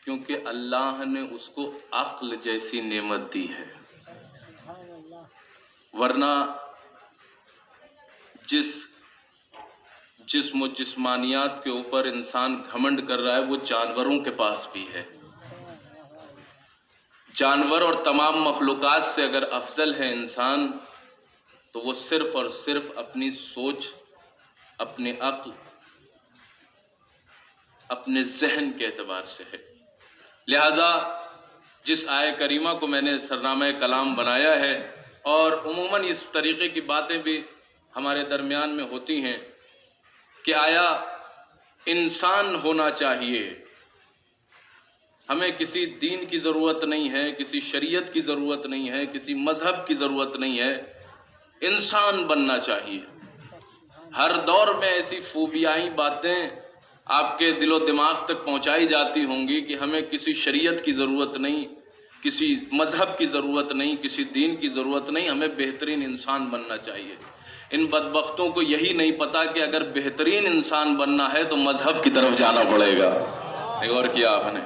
کیونکہ اللہ نے اس کو عقل جیسی نعمت دی ہے، ورنہ جس جسم و جسمانیات کے اوپر انسان گھمنڈ کر رہا ہے وہ جانوروں کے پاس بھی ہے۔ جانور اور تمام مخلوقات سے اگر افضل ہے انسان تو وہ صرف اور صرف اپنی سوچ، اپنے عقل، اپنے ذہن کے اعتبار سے ہے۔ لہذا جس آیہ کریمہ کو میں نے سرنامہ کلام بنایا ہے، اور عموماً اس طریقے کی باتیں بھی ہمارے درمیان میں ہوتی ہیں کہ آیا انسان ہونا چاہیے، ہمیں کسی دین کی ضرورت نہیں ہے، کسی شریعت کی ضرورت نہیں ہے، کسی مذہب کی ضرورت نہیں ہے، انسان بننا چاہیے۔ ہر دور میں ایسی فوبیائی باتیں آپ کے دل و دماغ تک پہنچائی جاتی ہوں گی کہ ہمیں کسی شریعت کی ضرورت نہیں، کسی مذہب کی ضرورت نہیں، کسی دین کی ضرورت نہیں، ہمیں بہترین انسان بننا چاہیے۔ ان بدبختوں کو یہی نہیں پتا کہ اگر بہترین انسان بننا ہے تو مذہب کی طرف جانا پڑے گا۔ غور کیا آپ نے؟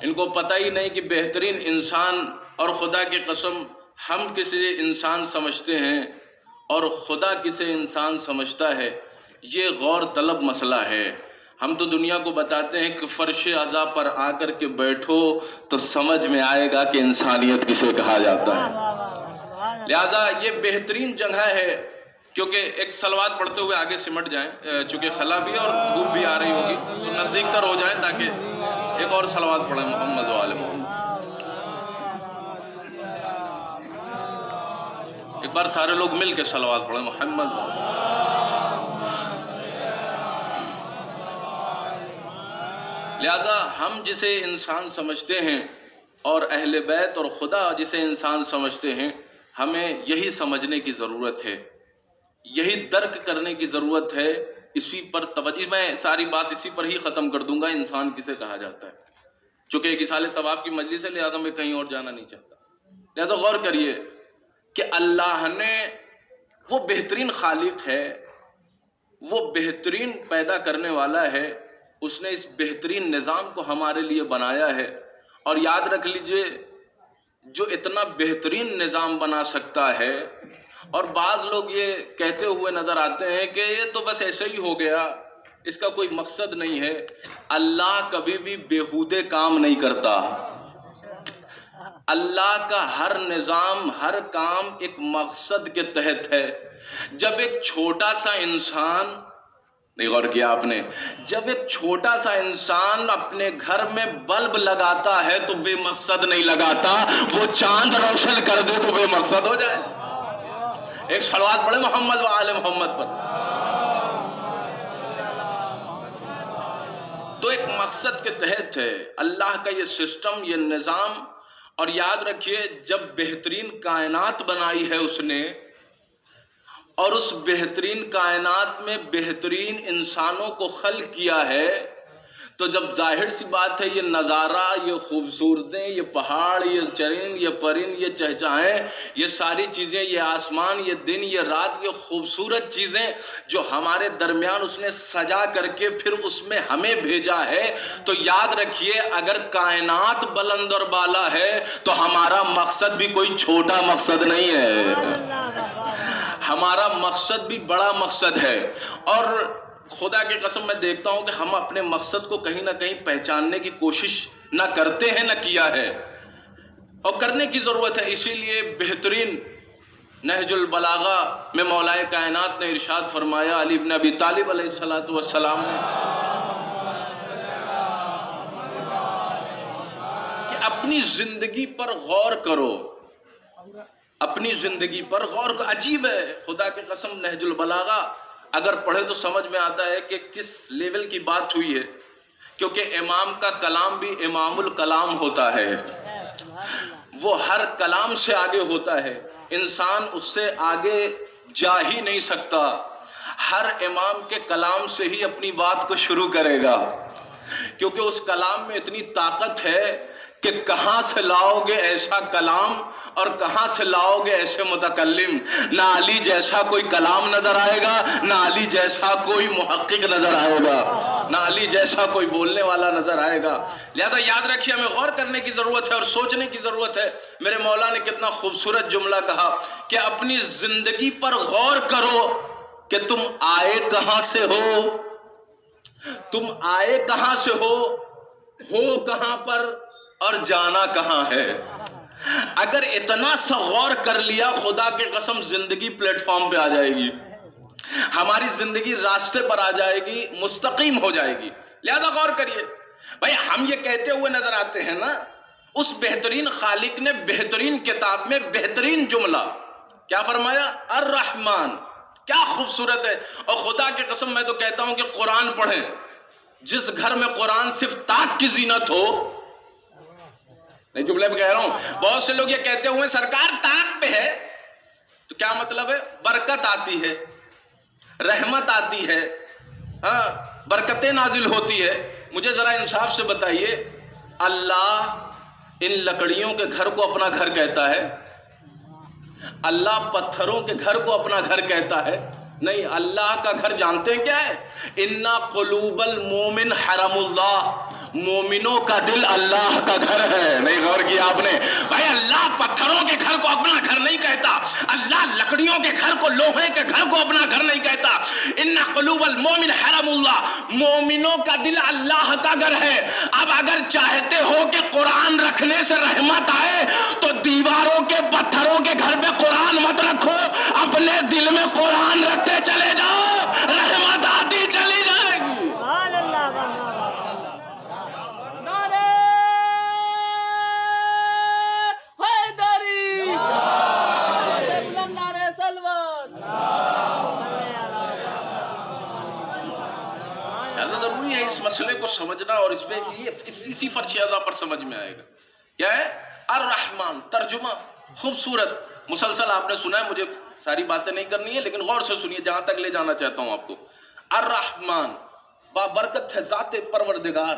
ان کو پتہ ہی نہیں کہ بہترین انسان، اور خدا کی قسم ہم کسی انسان سمجھتے ہیں اور خدا کسے انسان سمجھتا ہے، یہ غور طلب مسئلہ ہے۔ ہم تو دنیا کو بتاتے ہیں کہ فرش عزا پر آ کر کے بیٹھو تو سمجھ میں آئے گا کہ انسانیت کسے کہا جاتا ہے۔ لہٰذا یہ بہترین جگہ ہے، کیونکہ ایک صلوات پڑھتے ہوئے آگے سمٹ جائیں، چونکہ خلا بھی اور دھوپ بھی آ رہی ہوگی تو نزدیک تر ہو جائیں تاکہ ایک اور صلوات پڑھیں محمد و آل محمد۔ ایک بار سارے لوگ مل کے صلوات پڑھیں محمد و آل محمد۔ لہذا ہم جسے انسان سمجھتے ہیں اور اہل بیت اور خدا جسے انسان سمجھتے ہیں، ہمیں یہی سمجھنے کی ضرورت ہے، یہی درک کرنے کی ضرورت ہے، اسی پر توجہ۔ میں ساری بات اسی پر ہی ختم کر دوں گا، انسان کسے کہا جاتا ہے، چونکہ ایک اصال ثواب کی مجلس ہے، لہذا میں کہیں اور جانا نہیں چاہتا۔ لہذا غور کریے کہ اللہ نے، وہ بہترین خالق ہے، وہ بہترین پیدا کرنے والا ہے، اس نے اس بہترین نظام کو ہمارے لیے بنایا ہے۔ اور یاد رکھ لیجئے، جو اتنا بہترین نظام بنا سکتا ہے، اور بعض لوگ یہ کہتے ہوئے نظر آتے ہیں کہ یہ تو بس ایسے ہی ہو گیا، اس کا کوئی مقصد نہیں ہے۔ اللہ کبھی بھی بیہودے کام نہیں کرتا۔ اللہ کا ہر نظام، ہر کام ایک مقصد کے تحت ہے۔ جب ایک چھوٹا سا انسان، نہیں غور کیا آپ نے، جب ایک چھوٹا سا انسان اپنے گھر میں بلب لگاتا ہے تو بے مقصد نہیں لگاتا، وہ چاند روشن کر دے تو بے مقصد ہو جائے۔ ایک صلوات پڑھے محمد و آل محمد پر۔ تو ایک مقصد کے تحت ہے اللہ کا یہ سسٹم، یہ نظام۔ اور یاد رکھیے، جب بہترین کائنات بنائی ہے اس نے، اور اس بہترین کائنات میں بہترین انسانوں کو خلق کیا ہے، تو جب ظاہر سی بات ہے یہ نظارہ، یہ خوبصورتیں، یہ پہاڑ، یہ چرند، یہ پرند، یہ چہچہائیں، یہ ساری چیزیں، یہ آسمان، یہ دن، یہ رات، یہ خوبصورت چیزیں جو ہمارے درمیان اس نے سجا کر کے پھر اس میں ہمیں بھیجا ہے، تو یاد رکھیے اگر کائنات بلند اور بالا ہے تو ہمارا مقصد بھی کوئی چھوٹا مقصد نہیں ہے، ہمارا مقصد بھی بڑا مقصد ہے۔ اور خدا کی قسم میں دیکھتا ہوں کہ ہم اپنے مقصد کو کہیں نہ کہیں پہچاننے کی کوشش نہ کرتے ہیں، نہ کیا ہے، اور کرنے کی ضرورت ہے۔ اسی لیے بہترین نہج البلاغہ میں مولائے کائنات نے ارشاد فرمایا، علی بن ابی طالب علیہ السلام نے، کہ اپنی زندگی پر غور کرو، اپنی زندگی پر غور کرو۔ عجیب ہے، خدا کی قسم نہج البلاغہ اگر پڑھے تو سمجھ میں آتا ہے کہ کس لیول کی بات ہوئی ہے، کیونکہ امام کا کلام بھی امام الکلام ہوتا ہے، وہ ہر کلام سے آگے ہوتا ہے، انسان اس سے آگے جا ہی نہیں سکتا، ہر امام کے کلام سے ہی اپنی بات کو شروع کرے گا۔ کیونکہ اس کلام میں اتنی طاقت ہے کہ کہاں سے لاؤ گے ایسا کلام اور کہاں سے لاؤ گے ایسے متکلم. نہ علی جیسا کوئی کلام نظر آئے گا، نہ علی جیسا کوئی محقق نظر آئے گا، نہ علی جیسا کوئی بولنے والا نظر آئے گا. لہذا یاد رکھیے ہمیں غور کرنے کی ضرورت ہے اور سوچنے کی ضرورت ہے. میرے مولا نے کتنا خوبصورت جملہ کہا کہ اپنی زندگی پر غور کرو کہ تم آئے کہاں سے ہو، تم آئے کہاں سے ہو کہاں پر اور جانا کہاں ہے. اگر اتنا سا غور کر لیا، خدا کے قسم زندگی پلیٹ فارم پہ آ جائے گی، ہماری زندگی راستے پر آ جائے گی، مستقیم ہو جائے گی. لہذا غور کریے بھائی، ہم یہ کہتے ہوئے نظر آتے ہیں نا، اس بہترین خالق نے بہترین کتاب میں بہترین جملہ کیا فرمایا؟ الرحمن. کیا خوبصورت ہے. اور خدا کے قسم میں تو کہتا ہوں کہ قرآن پڑھیں. جس گھر میں قرآن صرف طاق کی زینت ہو، نہیں جملے پہ کہہ رہا ہوں، بہت سے لوگ یہ کہتے ہوئے سرکار طاق پہ ہے، تو کیا مطلب ہے؟ برکت آتی ہے، رحمت آتی ہے، برکتیں نازل ہوتی ہے. مجھے ذرا انصاف سے بتائیے، اللہ ان لکڑیوں کے گھر کو اپنا گھر کہتا ہے؟ اللہ پتھروں کے گھر کو اپنا گھر کہتا ہے؟ نہیں. اللہ کا گھر جانتے ہیں کیا ہے؟ اِنَّ قُلُوبَ الْمُؤْمِنِ حَرَمُ اللَّهِ، مومنوں کا دل اللہ کا گھر ہے. نہیں غور کیا آپ نے بھائی؟ اللہ پتھروں کے گھر کو اپنا گھر نہیں کہتا، اللہ لکڑیوں کے گھر کو، لوہے کے گھر کو اپنا گھر نہیں کہتا. اِنَّ قُلُوبَ الْمُؤْمِنِ حَرَمُ اللَّهِ، مومنوں کا دل اللہ کا گھر ہے. اب اگر چاہتے ہو کہ قرآن رکھنے سے رحمت آئے تو دیواروں کے، پتھروں کے گھر پہ قرآن مت رکھو، اپنے دل میں قرآن رکھتے چلے جاؤ، رحمت آتی چلی جائے گی. ضروری ہے اس مسئلے کو سمجھنا، اور اس پہ اسی فرش ازا پر سمجھ میں آئے گا. کیا ہے الرحمن؟ ترجمہ خوبصورت مسلسل آپ نے سنا ہے، مجھے ساری باتیں نہیں کرنی ہے لیکن غور سے سنیے جہاں تک لے جانا چاہتا ہوں آپ کو. الرحمن بابرکت ہے ذات پروردگار،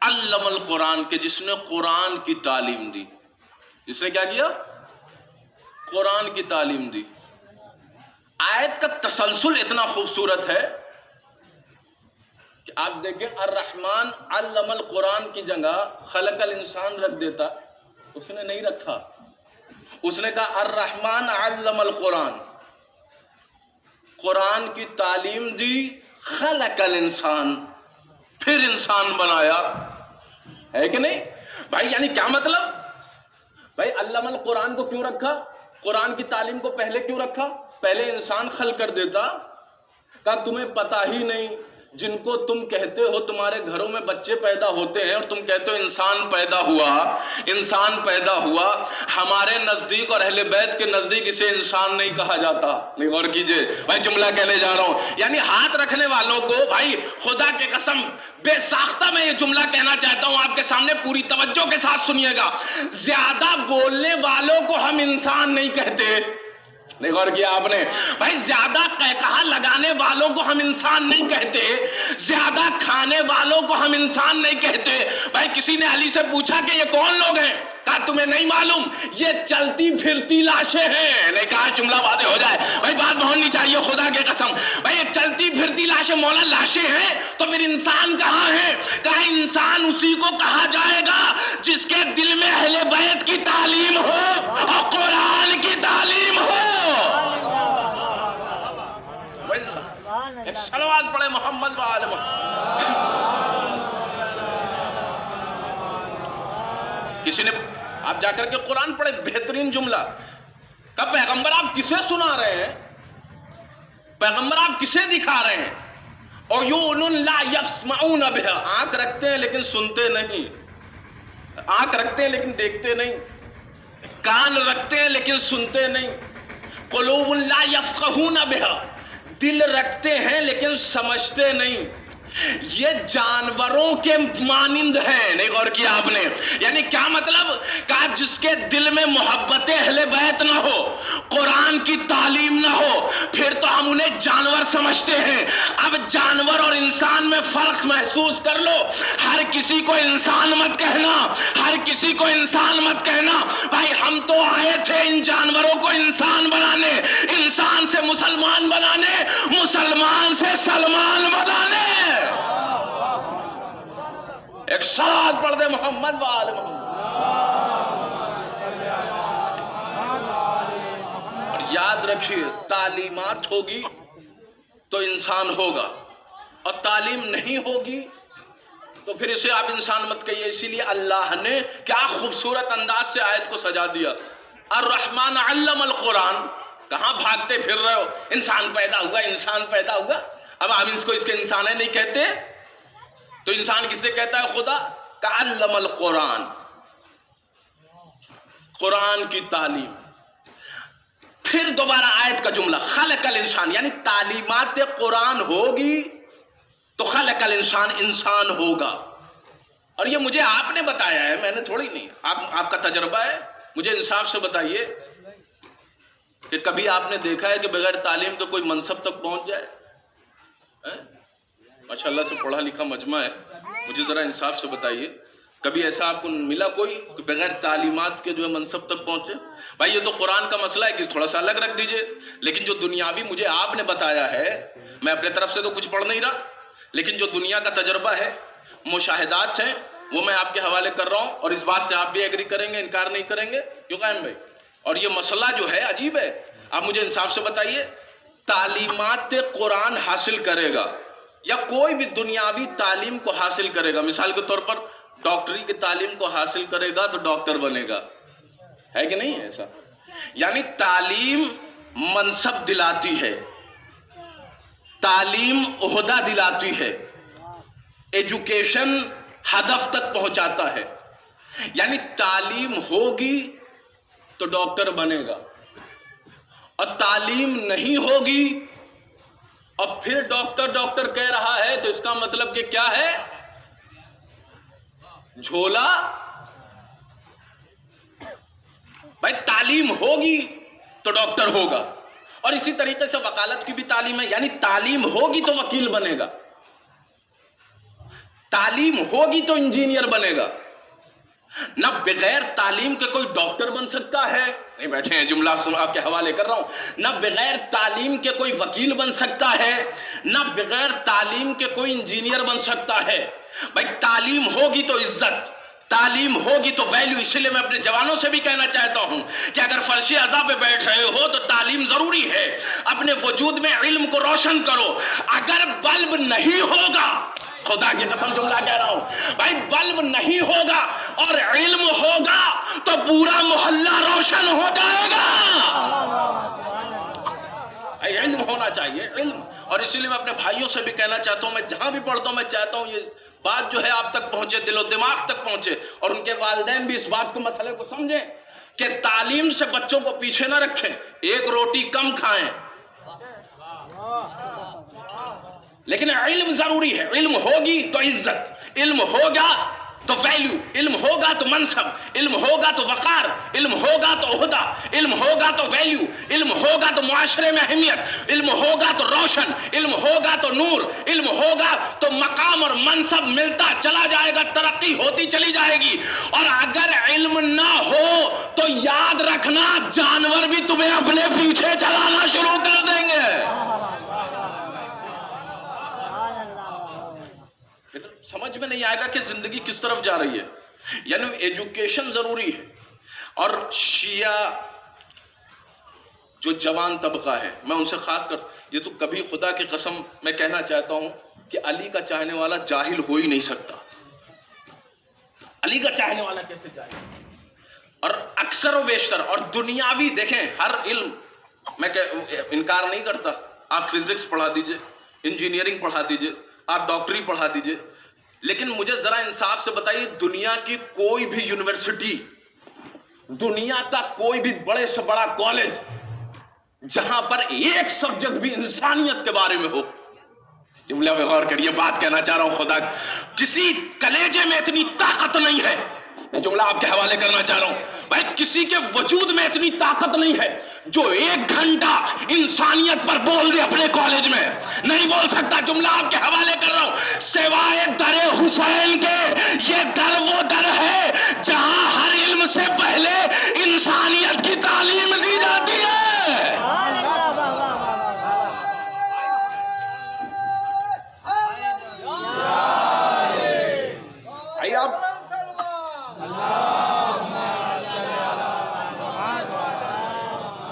علم القرآن کے جس نے قرآن کی تعلیم دی. جس نے کیا کیا؟ قرآن کی تعلیم دی. آیت کا تسلسل اتنا خوبصورت ہے کہ آپ دیکھیں الرحمن علم القرآن کی جگہ خلق الانسان رکھ دیتا، اس نے نہیں رکھا. اس نے کہا الرحمن علم القرآن، قرآن کی تعلیم دی، خلق الانسان، پھر انسان بنایا. ہے کہ نہیں بھائی؟ یعنی کیا مطلب بھائی؟ علم القرآن کو کیوں رکھا؟ قرآن کی تعلیم کو پہلے کیوں رکھا؟ پہلے انسان خلق کر دیتا. کہا تمہیں پتا ہی نہیں، جن کو تم کہتے ہو تمہارے گھروں میں بچے پیدا ہوتے ہیں اور تم کہتے ہو انسان پیدا ہوا، انسان پیدا ہوا، ہمارے نزدیک اور اہل بیت کے نزدیک اسے انسان نہیں کہا جاتا. نہیں غور کیجئے بھائی، جملہ کہنے جا رہا ہوں. یعنی ہاتھ رکھنے والوں کو بھائی خدا کے قسم بے ساختہ میں یہ جملہ کہنا چاہتا ہوں آپ کے سامنے، پوری توجہ کے ساتھ سنیے گا. زیادہ بولنے والوں کو ہم انسان نہیں کہتے. نہیں غور کیا آپ نے بھائی؟ زیادہ کہا لگانے والوں کو ہم انسان نہیں کہتے، زیادہ کھانے والوں کو ہم انسان نہیں کہتے. بھائی کسی نے علی سے پوچھا کہ یہ کون لوگ ہیں؟ کہا تمہیں نہیں معلوم، یہ چلتی پھرتی لاشیں ہیں. نہیں کہا جملہ واضح ہو جائے بھائی، بات بہننی چاہیے خدا کے قسم. بھائی یہ چلتی پھرتی لاشیں، مولا لاشیں ہیں تو پھر انسان کہاں ہے؟ کہا انسان اسی کو کہا جائے گا جس کے دل میں اہل بیت کی تعلیم ہو اور قرآن کی تعلیم ہو. ایک صلوات پڑھے محمد و آل محمد. کسی نے آپ جا کر کے قرآن پڑھے، بہترین جملہ. کہ پیغمبر آپ کسے سنا رہے ہیں؟ پیغمبر آپ کسے دکھا رہے ہیں؟ عیون لا یسمعون بها، آنکھ رکھتے ہیں لیکن سنتے نہیں، آنکھ رکھتے ہیں لیکن دیکھتے نہیں، کان رکھتے ہیں لیکن سنتے نہیں. قلوب لا یفقہون بها، دل رکھتے ہیں لیکن سمجھتے نہیں. یہ جانوروں کے مانند ہے. نہیں غور کیا آپ نے؟ یعنی کیا مطلب؟ کہا جس کے دل میں محبت اہل بیت نہ ہو، قرآن کی تعلیم نہ ہو، پھر تو ہم انہیں جانور سمجھتے ہیں. اب جانور اور انسان میں فرق محسوس کر لو. ہر کسی کو انسان مت کہنا، ہر کسی کو انسان مت کہنا. بھائی ہم تو آئے تھے ان جانوروں کو انسان بنانے، انسان سے مسلمان بنانے، مسلمان سے سلمان بنانے. ایک ساتھ پڑھ دے محمد وآل محمد. اور یاد رکھیے تعلیمات ہوگی تو انسان ہوگا، اور تعلیم نہیں ہوگی تو پھر اسے آپ انسان مت کہیے. اسی لیے اللہ نے کیا خوبصورت انداز سے آیت کو سجا دیا. الرحمن علم القرآن. کہاں بھاگتے پھر رہے ہو؟ انسان پیدا ہوا، انسان پیدا ہوا. اب ہم اس کو اس کے انسان ہے نہیں کہتے تو انسان کس سے کہتا ہے؟ خدا. علم القرآن، قرآن کی تعلیم. پھر دوبارہ آیت کا جملہ خلق الانسان، یعنی تعلیمات قرآن ہوگی تو خلق الانسان، انسان ہوگا. اور یہ مجھے آپ نے بتایا ہے، میں نے تھوڑی نہیں. آپ کا تجربہ ہے. مجھے انصاف سے بتائیے کہ کبھی آپ نے دیکھا ہے کہ بغیر تعلیم کے کوئی منصب تک پہنچ جائے؟ ماشاءاللہ سے پڑھا لکھا مجمع ہے، مجھے ذرا انصاف سے بتائیے کبھی ایسا آپ کو ملا کوئی کہ بغیر تعلیمات کے جو ہے منصب تک پہنچے؟ بھائی یہ تو قرآن کا مسئلہ ہے کہ تھوڑا سا الگ رکھ دیجئے. لیکن جو دنیاوی مجھے آپ نے بتایا ہے، میں اپنے طرف سے تو کچھ پڑھ نہیں رہا، لیکن جو دنیا کا تجربہ ہے، مشاہدات ہیں، وہ میں آپ کے حوالے کر رہا ہوں. اور اس بات سے آپ بھی ایگری کریں گے، انکار نہیں کریں گے کیوں قائم بھائی؟ اور یہ مسئلہ جو ہے عجیب ہے. آپ مجھے انصاف سے بتائیے تعلیمات قرآن حاصل کرے گا یا کوئی بھی دنیاوی تعلیم کو حاصل کرے گا، مثال کے طور پر ڈاکٹری کی تعلیم کو حاصل کرے گا تو ڈاکٹر بنے گا، ہے کہ نہیں ایسا؟ یعنی تعلیم منصب دلاتی ہے، تعلیم عہدہ دلاتی ہے، ایجوکیشن ہدف تک پہنچاتا ہے. یعنی تعلیم ہوگی تو ڈاکٹر بنے گا، اور تعلیم نہیں ہوگی اور پھر ڈاکٹر کہہ رہا ہے تو اس کا مطلب کہ کیا ہے؟ جھولا. بھائی تعلیم ہوگی تو ڈاکٹر ہوگا. اور اسی طریقے سے وکالت کی بھی تعلیم ہے، یعنی تعلیم ہوگی تو وکیل بنے گا، تعلیم ہوگی تو انجینئر بنے گا. نہ بغیر تعلیم کے کوئی ڈاکٹر بن سکتا ہے، نہیں بیٹھے ہیں جملہ آپ کے حوالے کر رہا ہوں، نہ بغیر تعلیم کے کوئی وکیل بن سکتا ہے، نہ بغیر تعلیم کے کوئی انجینئر بن سکتا ہے. بھائی تعلیم ہوگی تو عزت، تعلیم ہوگی تو ویلیو. اسی لیے میں اپنے جوانوں سے بھی کہنا چاہتا ہوں کہ اگر فرش عزا پہ بیٹھ رہے ہو تو تعلیم ضروری ہے. اپنے وجود میں علم کو روشن کرو. اگر بلب نہیں ہوگا، خدا کی قسم جملہ کہہ رہا ہوں، بھائی بلب نہیں ہوگا اور علم ہوگا تو پورا محلہ روشن ہو جائے گا. علم ہونا چاہیے، علم. اور اسی لیے میں اپنے بھائیوں سے بھی کہنا چاہتا ہوں، میں جہاں بھی پڑھتا ہوں میں چاہتا ہوں یہ بات جو ہے آپ تک پہنچے، دل و دماغ تک پہنچے، اور ان کے والدین بھی اس بات کو مسئلے کو سمجھیں کہ تعلیم سے بچوں کو پیچھے نہ رکھیں. ایک روٹی کم کھائیں لیکن علم ضروری ہے. علم ہوگی تو عزت، علم ہوگا تو ویلیو، علم ہوگا تو منصب، علم ہوگا تو وقار، علم ہوگا تو عہدہ، علم ہوگا تو ویلیو، علم ہوگا تو معاشرے میں اہمیت، علم ہوگا تو روشن، علم ہوگا تو نور، علم ہوگا تو مقام اور منصب ملتا چلا جائے گا، ترقی ہوتی چلی جائے گی. اور اگر علم نہ ہو تو یاد رکھنا جانور بھی تمہیں اپنے پیچھے چلانا شروع کر دیں گے. سمجھ میں نہیں آئے گا کہ زندگی کس طرف جا رہی ہے. یعنی ایجوکیشن ضروری ہے. اور شیعہ جو جوان طبقہ ہے، میں ان سے خاص کر یہ تو کبھی خدا کی قسم میں کہنا چاہتا ہوں کہ علی کا چاہنے والا جاہل ہو ہی نہیں سکتا. علی کا چاہنے والا کیسے جاہل؟ اور اکثر و بیشتر اور دنیاوی دیکھیں، ہر علم میں انکار نہیں کرتا. آپ فزکس پڑھا دیجئے، انجینئرنگ پڑھا دیجئے، آپ ڈاکٹری پڑھا دیجئے، لیکن مجھے ذرا انصاف سے بتائیے دنیا کی کوئی بھی یونیورسٹی، دنیا کا کوئی بھی بڑے سے بڑا کالج جہاں پر ایک سبجیکٹ بھی انسانیت کے بارے میں ہو، جملہ پہ غور کریے، بات کہنا چاہ رہا ہوں خدا، کسی کلیجے میں اتنی طاقت نہیں ہے، میں جملہ آپ کے حوالے کرنا چاہ رہا ہوں بھائی، کسی کے وجود میں اتنی طاقت نہیں ہے جو 1 گھنٹہ انسانیت پر بول دے اپنے کالج میں، نہیں بول سکتا۔ جملہ آپ کے حوالے کر رہا ہوں، سوائے در حسین کے یہ در وہ در ہے جہاں ہر علم سے پہلے انسانیت کی تعلیم دی جاتی ہے۔ آپ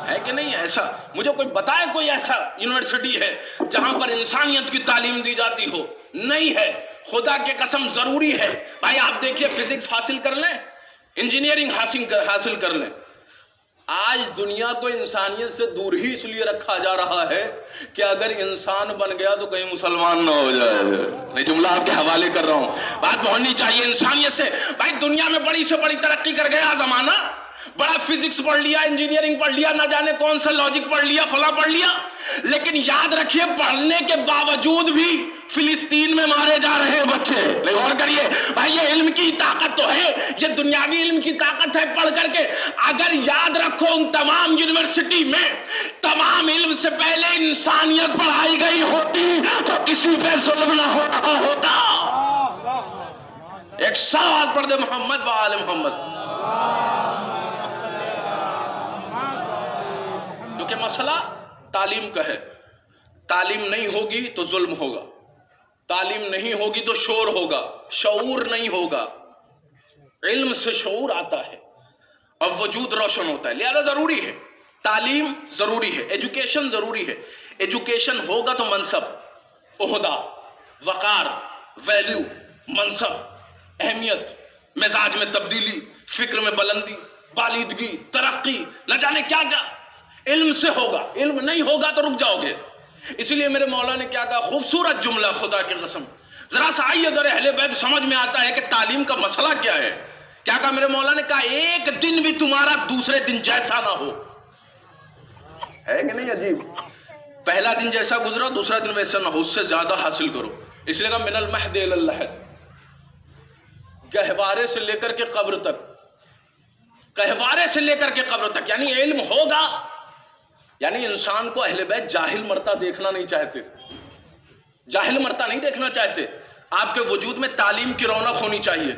ہے کہ نہیں ایسا؟ مجھے کوئی بتائے کوئی ایسا یونیورسٹی ہے جہاں پر انسانیت کی تعلیم دی جاتی ہو؟ نہیں ہے۔ خدا کے قسم ضروری ہے بھائی، آپ دیکھیے فزکس حاصل کر لیں، انجینئرنگ حاصل کر لیں، آج دنیا کو انسانیت سے دور ہی اس لیے رکھا جا رہا ہے کہ اگر انسان بن گیا تو کہیں مسلمان نہ ہو جائے۔ میں جملہ آپ کے حوالے کر رہا ہوں، بات پہنچنی چاہیے انسانیت سے۔ بھائی دنیا میں بڑی سے بڑی ترقی کر گیا زمانہ، بڑا فزکس پڑھ لیا، انجینئرنگ پڑھ لیا، نہ جانے کون سا لاجک پڑھ لیا، فلاں پڑھ لیا، لیکن یاد رکھیے پڑھنے کے باوجود بھی فلسطین میں مارے جا رہے ہیں بچے۔ غور کریے بھائی، یہ علم کی طاقت تو ہے، یہ دنیاوی علم کی طاقت ہے پڑھ کر کے۔ اگر یاد رکھو ان تمام یونیورسٹی میں تمام علم سے پہلے انسانیت پڑھائی گئی ہوتی تو کسی پہ ظلم نہ ہو رہا ہوتا۔ ایک سوال پڑھ دے محمد و آل محمد، کیونکہ مسئلہ تعلیم کا ہے۔ تعلیم نہیں ہوگی تو ظلم ہوگا، تعلیم نہیں ہوگی تو شور ہوگا، شعور نہیں ہوگا۔ علم سے شعور آتا ہے اور وجود روشن ہوتا ہے، لہذا ضروری ہے، تعلیم ضروری ہے، ایجوکیشن ضروری ہے۔ ایجوکیشن ہوگا تو منصب، عہدہ، وقار، ویلیو، منصب، اہمیت، مزاج میں تبدیلی، فکر میں بلندی، بالیدگی، ترقی، نہ جانے کیا کیا علم سے ہوگا۔ علم نہیں ہوگا تو رک جاؤ گے۔ اس لیے میرے مولا نے کیا کہا، خوبصورت جملہ، خدا کی قسم ذرا سا آئیے در اہل بیت سمجھ میں آتا ہے کہ تعلیم کا مسئلہ کیا ہے۔ کیا کہا میرے مولا نے؟ کہا ایک دن بھی تمہارا دوسرے دن جیسا نہ ہو۔ ہے کہ نہیں عجیب؟ پہلا دن جیسا گزرا دوسرا دن ویسا نہ ہو، اس سے زیادہ حاصل کرو۔ اس لیے کہا من المہد الی اللحد، گہوارے سے لے کر کے قبر تک، گہوارے سے لے کر کے قبر تک، یعنی علم ہوگا۔ یعنی انسان کو اہل بیت جاہل مرتا دیکھنا نہیں چاہتے، جاہل مرتا نہیں دیکھنا چاہتے۔ آپ کے وجود میں تعلیم کی رونق ہونی چاہیے،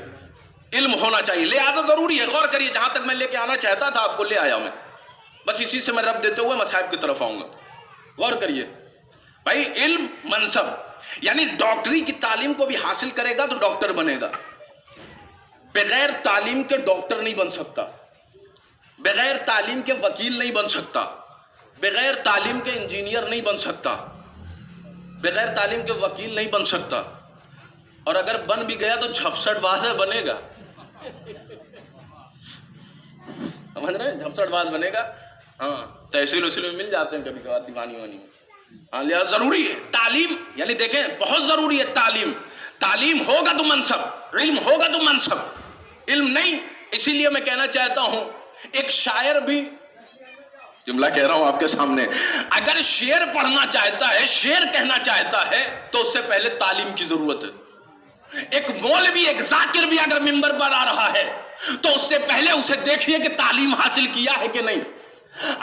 علم ہونا چاہیے، لہذا ضروری ہے۔ غور کریے، جہاں تک میں لے کے آنا چاہتا تھا آپ کو لے آیا میں، بس اسی سے میں رب دیتے ہوئے مصائب کی طرف آؤں گا۔ غور کریے بھائی، علم، منصب، یعنی ڈاکٹری کی تعلیم کو بھی حاصل کرے گا تو ڈاکٹر بنے گا۔ بغیر تعلیم کے ڈاکٹر نہیں بن سکتا، بغیر تعلیم کے وکیل نہیں بن سکتا، بغیر تعلیم کے انجینئر نہیں بن سکتا، بغیر تعلیم کے وکیل نہیں بن سکتا، اور اگر بن بھی گیا تو جھپسٹ باز بنے گا۔ سمجھ رہے ہیں؟ جھپسٹ باز بنے گا۔ ہاں، تحصیل وصیل میں مل جاتے ہیں کبھی کبھار دیوانی وانی۔ ہاں، لہٰذا ضروری ہے تعلیم، یعنی دیکھیں بہت ضروری ہے تعلیم۔ تعلیم ہوگا تو منصب، علم ہوگا تو منصب، علم نہیں۔ اسی لیے میں کہنا چاہتا ہوں، ایک شاعر بھی، جملہ کہہ رہا ہوں آپ کے سامنے، اگر شعر پڑھنا چاہتا ہے، شعر کہنا چاہتا ہے تو اس سے پہلے تعلیم کی ضرورت ہے۔ ایک مولوی، ایک ذاکر بھی اگر منبر پر آ رہا ہے تو اس سے پہلے اسے دیکھیے کہ تعلیم حاصل کیا ہے کہ نہیں۔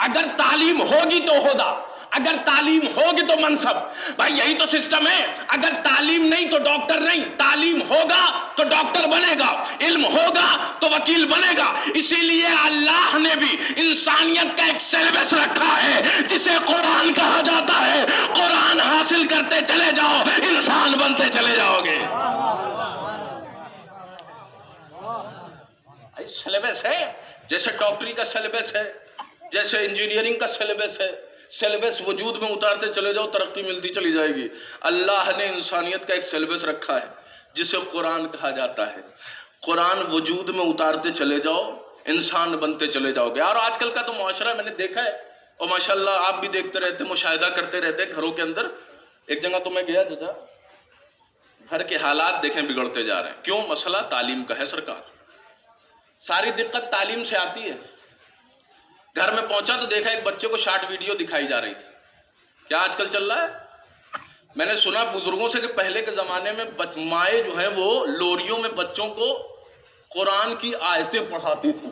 اگر تعلیم ہوگی تو عہدہ، اگر تعلیم ہوگی تو منصب۔ بھائی یہی تو سسٹم ہے، اگر تعلیم نہیں تو ڈاکٹر نہیں، تعلیم ہوگا تو ڈاکٹر بنے گا، علم ہوگا تو وکیل بنے گا۔ اسی لیے اللہ نے بھی انسانیت کا ایک سلیبس رکھا ہے جسے قرآن کہا جاتا ہے۔ قرآن حاصل کرتے چلے جاؤ، انسان بنتے چلے جاؤ گے۔ سلیبس ہے، جیسے ڈاکٹری کا سلیبس ہے، جیسے انجینئرنگ کا سلیبس ہے، سلیبس وجود میں اتارتے چلے جاؤ، ترقی ملتی چلی جائے گی۔ اللہ نے انسانیت کا ایک سلیبس رکھا ہے جسے قرآن کہا جاتا ہے۔ قرآن وجود میں اتارتے چلے جاؤ، انسان بنتے چلے جاؤ گے۔ اور آج کل کا تو معاشرہ میں نے دیکھا ہے، اور ماشاءاللہ آپ بھی دیکھتے رہتے، مشاہدہ کرتے رہتے گھروں کے اندر۔ ایک جگہ تو میں گیا تھا، گھر کے حالات دیکھیں بگڑتے جا رہے ہیں۔ کیوں؟ مسئلہ تعلیم کا ہے سرکار، ساری دقت تعلیم سے آتی ہے۔ گھر میں پہنچا تو دیکھا ایک بچے کو شارٹ ویڈیو دکھائی جا رہی تھی۔ کیا آج کل چل رہا ہے؟ میں نے سنا بزرگوں سے کہ پہلے کے زمانے میں مائیں جو ہیں وہ لوریوں میں بچوں کو قرآن کی آیتیں پڑھاتی تھی.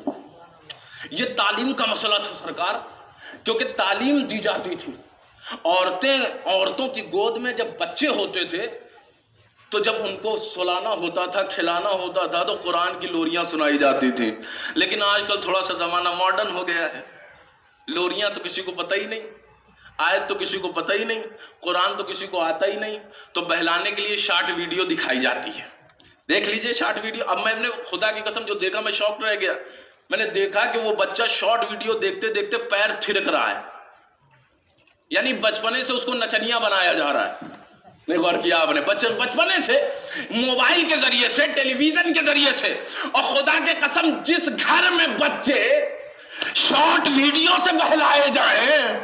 یہ تعلیم کا مسئلہ تھا سرکار, کیونکہ تعلیم دی جاتی تھی. عورتوں کی گود میں جب بچے ہوتے تھے تو جب ان کو سلانا ہوتا تھا, کھلانا ہوتا تھا, تو قرآن کی لوریاں سنائی جاتی تھی. لیکن آج کل تھوڑا سا زمانہ ماڈرن ہو گیا ہے, لوریاں تو کسی کو پتہ ہی نہیں, آیت تو کسی کو پتہ ہی نہیں, قرآن تو کسی کو آتا ہی نہیں, تو بہلانے کے لیے شارٹ ویڈیو دکھائی جاتی ہے. دیکھ لیجئے شارٹ ویڈیو. اب میں نے خدا کی قسم جو دیکھا میں شاک رہ گیا. میں نے دیکھا کہ وہ بچہ شارٹ ویڈیو دیکھتے دیکھتے پیر تھرک رہا ہے, یعنی بچپنے سے اس کو نچنیا بنایا جا رہا ہے. نہیں غور کیا آپ نے؟ بچپنے سے موبائل کے ذریعے سے, ٹیلی ویژن کے ذریعے سے. اور خدا کے قسم جس گھر میں بچے شارٹ ویڈیو سے بہلائے جائیں,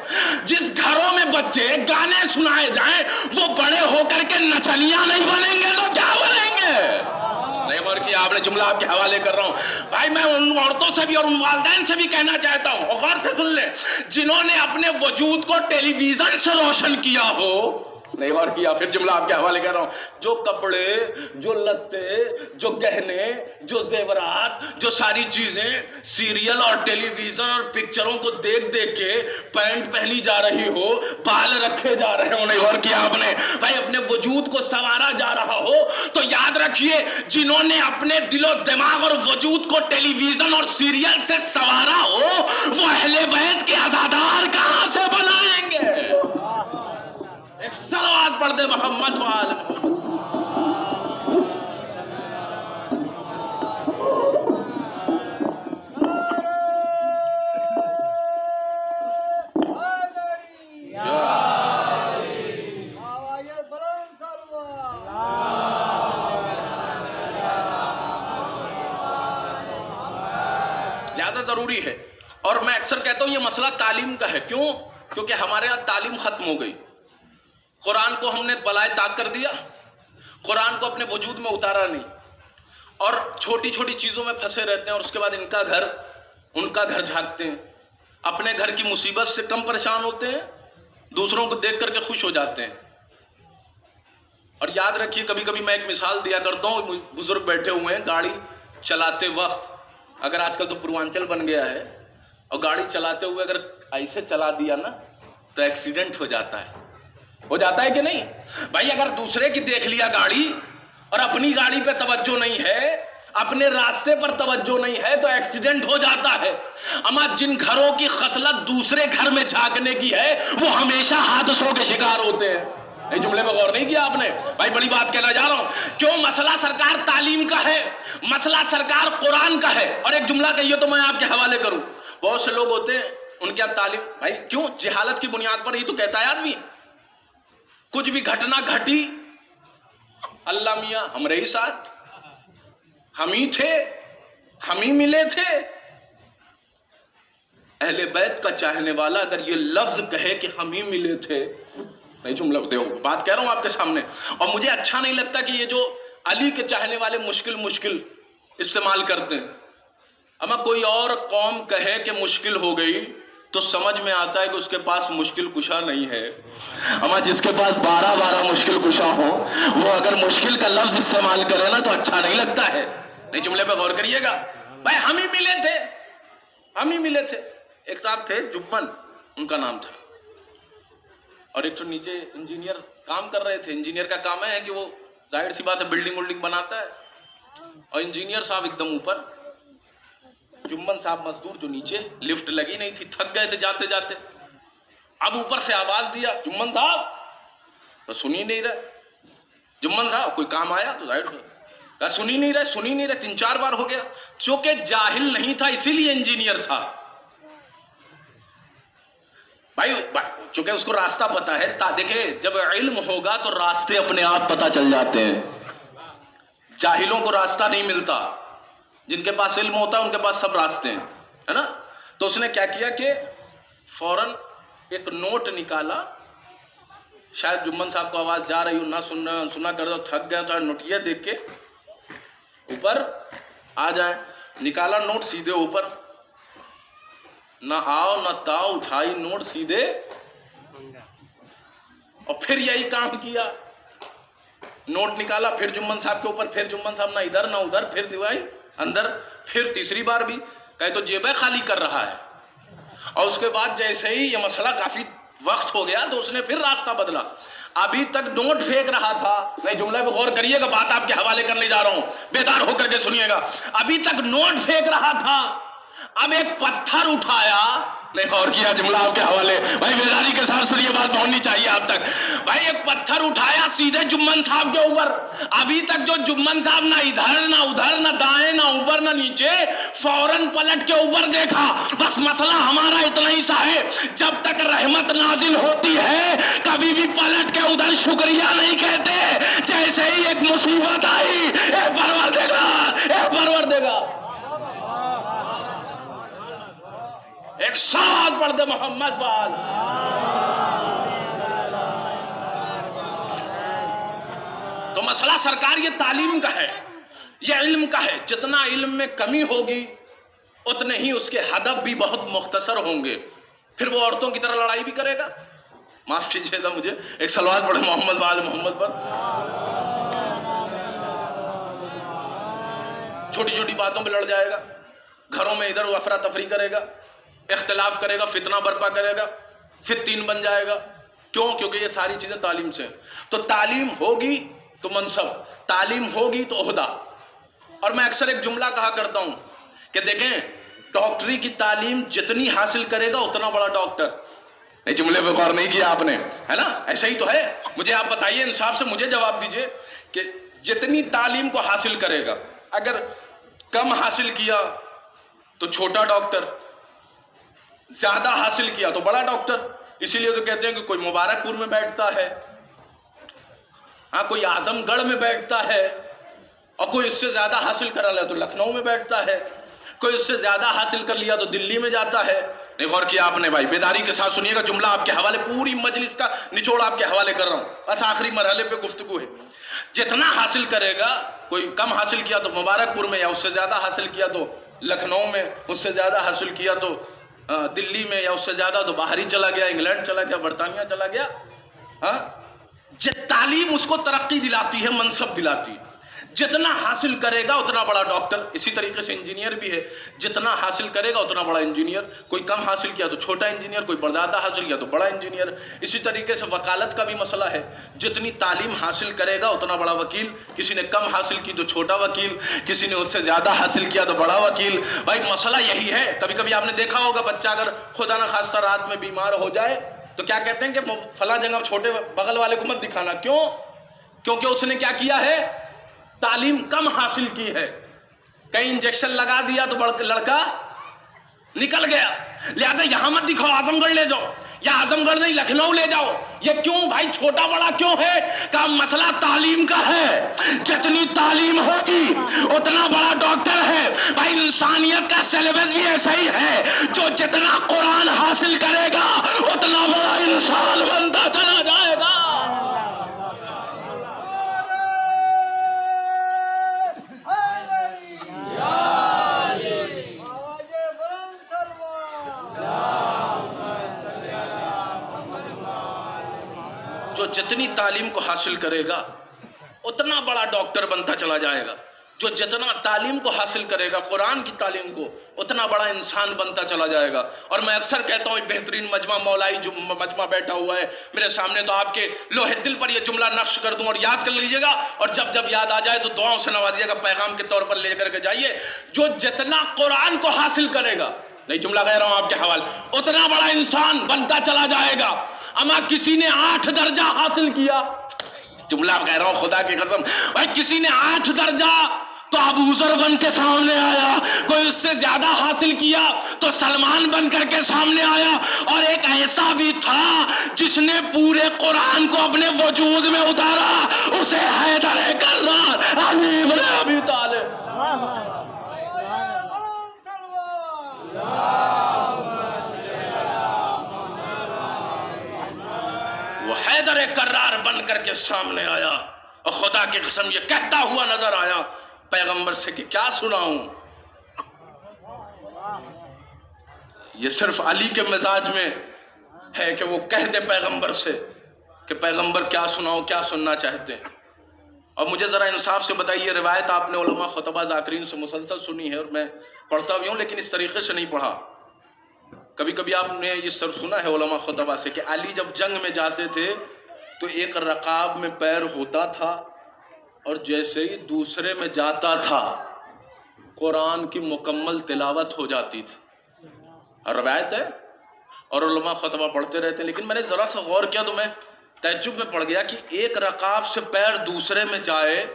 جس گھروں میں بچے گانے سنائے جائیں, وہ بڑے ہو کر کے نچنیاں نہیں بنیں گے تو کیا بنیں گے؟ نہیں غور کیا آپ نے؟ جملہ آپ کے حوالے کر رہا ہوں بھائی. میں ان عورتوں سے بھی اور ان والدین سے بھی کہنا چاہتا ہوں, اور غور سے سن لیں, جنہوں نے اپنے وجود کو ٹیلی ویژن سے روشن کیا ہو. نہیں غور کیا؟ پھر جملہ آپ کے حوالے کر رہا ہوں. جو کپڑے, جو لتے, جو گہنے, جو زیورات, جو ساری چیزیں سیریل اور ٹیلی ویژن اور پکچروں کو دیکھ دیکھ کے پینٹ پہنی جا رہی ہو, بال رکھے جا رہے ہو, نہیں غور کیا آپ نے بھائی, اپنے وجود کو سنوارا جا رہا ہو, تو یاد رکھیے جنہوں نے اپنے دل و دماغ اور وجود کو ٹیلی ویژن اور سیریل سے سنوارا ہو, وہ اہل بیت کے عزادار کہاں سے بنائیں گے؟ ایک صلوات پڑھ دے محمد وآل محمد. لہذا ضروری ہے, اور میں اکثر کہتا ہوں یہ مسئلہ تعلیم کا ہے. کیوں؟ کیونکہ ہمارے یہاں تعلیم ختم ہو گئی. قرآن کو ہم نے بالائے طاق کر دیا, قرآن کو اپنے وجود میں اتارا نہیں, اور چھوٹی چھوٹی چیزوں میں پھنسے رہتے ہیں, اور اس کے بعد ان کا گھر جھانکتے ہیں. اپنے گھر کی مصیبت سے کم پریشان ہوتے ہیں, دوسروں کو دیکھ کر کے خوش ہو جاتے ہیں. اور یاد رکھیے, کبھی کبھی میں ایک مثال دیا کرتا ہوں, بزرگ بیٹھے ہوئے ہیں گاڑی چلاتے وقت, اگر آج کل تو پوروانچل بن گیا ہے, اور گاڑی چلاتے ہوئے اگر ایسے چلا دیا نا تو ایکسیڈنٹ ہو جاتا ہے کہ نہیں بھائی؟ اگر دوسرے کی دیکھ لیا گاڑی اور اپنی گاڑی پہ توجہ نہیں ہے, اپنے راستے پر توجہ نہیں ہے, تو ایکسیڈنٹ ہو جاتا ہے. اما جن گھروں کی خصلت دوسرے گھر میں جھانکنے کی ہے, وہ ہمیشہ حادثوں کے شکار ہوتے ہیں. اس جملے پہ غور نہیں کیا آپ نے بھائی؟ بڑی بات کہنا جا رہا ہوں. کیوں؟ مسئلہ سرکار تعلیم کا ہے, مسئلہ سرکار قرآن کا ہے. اور ایک جملہ کہیے تو میں آپ کے حوالے کروں. بہت سے لوگ ہوتے ہیں ان کی تعلیم, بھائی کیوں؟ جہالت کی بنیاد پر ہی تو کہتا ہے آدمی. کچھ بھی گھٹنا گھٹی, اللہ میاں ہم رہی ساتھ, ہم ہی تھے, ہم ہی ملے تھے. اہل بیت کا چاہنے والا اگر یہ لفظ کہے کہ ہم ہی ملے تھے, نہیں جملہ دیکھو بات کہہ رہا ہوں آپ کے سامنے, اور مجھے اچھا نہیں لگتا کہ یہ جو علی کے چاہنے والے مشکل استعمال کرتے ہیں. اما کوئی اور قوم کہے کہ مشکل ہو گئی تو سمجھ میں آتا ہے کہ اس کے پاس مشکل کشا نہیں ہے. اما جس کے پاس 12 مشکل کشا ہو, وہ اگر مشکل کا لفظ استعمال کرے نا تو اچھا نہیں لگتا ہے. نہیں جملے پہ غور کریے گا بھائی, ہم ہی ملے تھے. ایک صاحب تھے جبن ان کا نام تھا, اور ایک تو نیچے انجینئر کام کر رہے تھے. انجینئر کا کام ہے کہ وہ ظاہر سی بات ہے بلڈنگ بناتا ہے, اور انجینئر صاحب ایک دم اوپر, جمن صاحب مزدور جو نیچے, لفٹ لگی نہیں تھی, تھک گئے تھے جاتے جاتے. اب اوپر سے آواز دیا جمن صاحب, تو سن ہی نہیں رہے. جمن صاحب کوئی کام آیا تو ظاہر سن ہی نہیں رہے. 3-4 بار ہو گیا. چونکہ جاہل نہیں تھا اسی لیے انجینئر تھا بھائی, چونکہ اس کو راستہ پتا ہے. دیکھیں جب علم ہوگا تو راستے اپنے آپ پتا چل جاتے ہیں. جاہلوں کو راستہ نہیں ملتا, جن کے پاس علم ہوتا ہے ان کے پاس سب راستے ہیں, ہے نا. تو اس نے کیا کیا کہ فوراً ایک نوٹ نکالا, شاید جمن صاحب کو آواز جا رہی ہو, نہ سنا کر دو, تھک گئے تو نوٹیا دیکھ کے اوپر آ جائیں. نکالا نوٹ سیدھے اوپر, نہ آؤ نہ تاؤ, اٹھائی نوٹ سیدھے اور پھر یہی کام کیا, نوٹ نکالا, پھر جمن صاحب کے اوپر, پھر جمن صاحب نہ ادھر نہ ادھر, پھر دیوائی اندر, پھر تیسری بار بھی کہے تو جیبیں خالی کر رہا ہے. اور اس کے بعد جیسے ہی یہ مسئلہ کافی وقت ہو گیا تو اس نے پھر راستہ بدلا. ابھی تک نوٹ پھینک رہا تھا, میں جملے پہ غور کریے گا, بات آپ کے حوالے کرنے جا رہا ہوں, بیدار ہو کر کے سنیے گا. ابھی تک نوٹ پھینک رہا تھا, اب ایک پتھر اٹھایا, نہیں اور کیا, جملہ آپ کے حوالے, بھائی بیداری کے ساتھ سنیے, بات پہنچنی چاہیے آپ تک. بھائی ایک پتھر اٹھایا سیدھے جمن صاحب کے اوپر. ابھی تک جو جمن صاحب نہ ادھر نہ ادھر, نہ دائیں نہ اوپر نہ نیچے, فوراً پلٹ کے اوپر دیکھا. بس مسئلہ ہمارا اتنا ہی سا ہے, جب تک رحمت نازل ہوتی ہے کبھی بھی پلٹ کے ادھر شکریہ نہیں کہتے. جیسے ہی ایک مصیبت آئی, اے پروردگار, اے پروردگار, ایک ساتھ پڑھ دے محمد وال. تو مسئلہ سرکار یہ تعلیم کا ہے, یہ علم کا ہے. جتنا علم میں کمی ہوگی اتنے ہی اس کے ہدف بھی بہت مختصر ہوں گے. پھر وہ عورتوں کی طرح لڑائی بھی کرے گا. معاف کیجیے گا مجھے, ایک صلوات پڑھے محمد وال محمد پر. چھوٹی چھوٹی باتوں پہ لڑ جائے گا, گھروں میں ادھر افراتفری کرے گا, اختلاف کرے گا, فتنہ برپا کرے گا, فتین بن جائے گا. کیوں؟ کیونکہ یہ ساری چیزیں تعلیم سے. تو تعلیم ہوگی تو منصب, تعلیم ہوگی تو عہدہ. اور میں اکثر ایک جملہ کہا کرتا ہوں کہ دیکھیں, ڈاکٹری کی تعلیم جتنی حاصل کرے گا اتنا بڑا ڈاکٹر. نہیں جملے پہ غور نہیں کیا آپ نے, ہے نا, ایسا ہی تو ہے. مجھے آپ بتائیے, انصاف سے مجھے جواب دیجئے کہ جتنی تعلیم کو حاصل کرے گا, اگر کم حاصل کیا تو چھوٹا ڈاکٹر, زیادہ حاصل کیا تو بڑا ڈاکٹر. اسی لیے تو کہتے ہیں کہ کوئی مبارک پور میں بیٹھتا ہے, ہاں کوئی اعظم گڑھ میں بیٹھتا ہے, اور کوئی اس سے زیادہ حاصل کر لیا تو لکھنؤ میں بیٹھتا ہے, کوئی اس سے زیادہ حاصل کر لیا تو دلی میں جاتا ہے. نہیں غور کیا آپ نے بھائی, بیداری کے ساتھ سنیے گا, جملہ آپ کے حوالے, پوری مجلس کا نچوڑ آپ کے حوالے کر رہا ہوں, بس آخری مرحلے پہ گفتگو ہے. جتنا حاصل کرے گا, کوئی کم حاصل کیا تو مبارک پور میں, یا اس سے زیادہ حاصل کیا تو لکھنؤ میں, اس سے زیادہ حاصل کیا تو دلی میں, یا اس سے زیادہ تو باہر ہی چلا گیا, انگلینڈ چلا گیا, برطانیہ چلا گیا. ہاں, تعلیم اس کو ترقی دلاتی ہے, منصب دلاتی ہے. جتنا حاصل کرے گا اتنا بڑا ڈاکٹر. اسی طریقے سے انجینئر بھی ہے, جتنا حاصل کرے گا اتنا بڑا انجینئر. کوئی کم حاصل کیا تو چھوٹا انجینئر, کوئی زیادہ حاصل کیا تو بڑا انجینئر. اسی طریقے سے وکالت کا بھی مسئلہ ہے, جتنی تعلیم حاصل کرے گا اتنا بڑا وکیل. کسی نے کم حاصل کی تو چھوٹا وکیل, کسی نے اس سے زیادہ حاصل کیا تو بڑا وکیل. بھائی مسئلہ یہی ہے. کبھی کبھی آپ نے دیکھا ہوگا, بچہ اگر خدا نہ خواستہ رات میں بیمار ہو جائے تو کیا کہتے ہیں کہ فلاں جگہ چھوٹے بغل والے کو مت دکھانا. کیوں؟ کیونکہ اس نے کیا کیا ہے, تعلیم کم حاصل کی ہے. کہیں انجیکشن لگا دیا تو لڑکا نکل گیا. لہذا یہاں مت دکھاؤ, اعظم گڑھ لے جاؤ, یا اعظم گڑھ نہیں لکھنؤ لے جاؤ. یہ کیوں بھائی, چھوٹا بڑا کیوں ہے؟ کہ مسئلہ تعلیم کا ہے. جتنی تعلیم ہوگی اتنا بڑا ڈاکٹر ہے. بھائی انسانیت کا سلیبس بھی ایسا ہی ہے, جو جتنا قرآن حاصل کرے گا اتنا بڑا انسان بنتا چلا جائے گا. جو جتنی تعلیم کو حاصل کرے گا اتنا بڑا ڈاکٹر بنتا چلا جائے گا. جو جتنا تعلیم کو حاصل کرے گا, قرآن کی تعلیم کو, اتنا بڑا انسان بنتا چلا جائے گا. اور میں اکثر کہتا ہوں, بہترین مجمع مولائی جو مجمع بیٹھا ہوا ہے میرے سامنے, تو آپ کے لوہے دل پر یہ جملہ نقش کر دوں اور یاد کر لیجئے گا, اور جب جب یاد آ جائے تو دعاؤں سے نوازیے گا, پیغام کے طور پر لے کر کے جائیے. جو جتنا قرآن کو حاصل کرے گا, نہیں جملہ کہہ رہا ہوں آپ کے حوالے, اتنا بڑا انسان بنتا چلا جائے گا. اما کسی نے 8 درجہ حاصل کیا, جملہ کہہ رہا ہوں خدا کی قسم, بھائی کسی نے 8 درجہ تو ابو ذر بن کے سامنے آیا, کوئی اس سے زیادہ حاصل کیا تو سلمان بن کر کے سامنے آیا, اور ایک ایسا بھی تھا جس نے پورے قرآن کو اپنے وجود میں اتارا, اسے حیدر کرار علی بن ابی طالب. وہ حیدر کرار بن کر کے سامنے آیا, اور خدا کی قسم یہ کہتا ہوا نظر آیا پیغمبر سے کہ کیا سناؤں. یہ صرف علی کے مزاج میں ہے کہ وہ کہہ دے پیغمبر سے کہ پیغمبر کیا سناؤ، کیا سننا چاہتے ہیں. اور مجھے ذرا انصاف سے بتائیے، روایت آپ نے علماء خطبہ ذاکرین سے مسلسل سنی ہے اور میں پڑھتا بھی ہوں، لیکن اس طریقے سے نہیں پڑھا. کبھی کبھی آپ نے یہ سر سنا ہے علماء خطبہ سے کہ علی جب جنگ میں جاتے تھے تو ایک رکاب میں پیر ہوتا تھا اور جیسے ہی دوسرے میں جاتا تھا قرآن کی مکمل تلاوت ہو جاتی تھی. اور روایت ہے اور علماء خطبہ پڑھتے رہتے ہیں. لیکن میں نے ذرا سا غور کیا تو میں تعجب میں پڑ گیا کہ ایک رکاب سے پیر دوسرے میں جائے.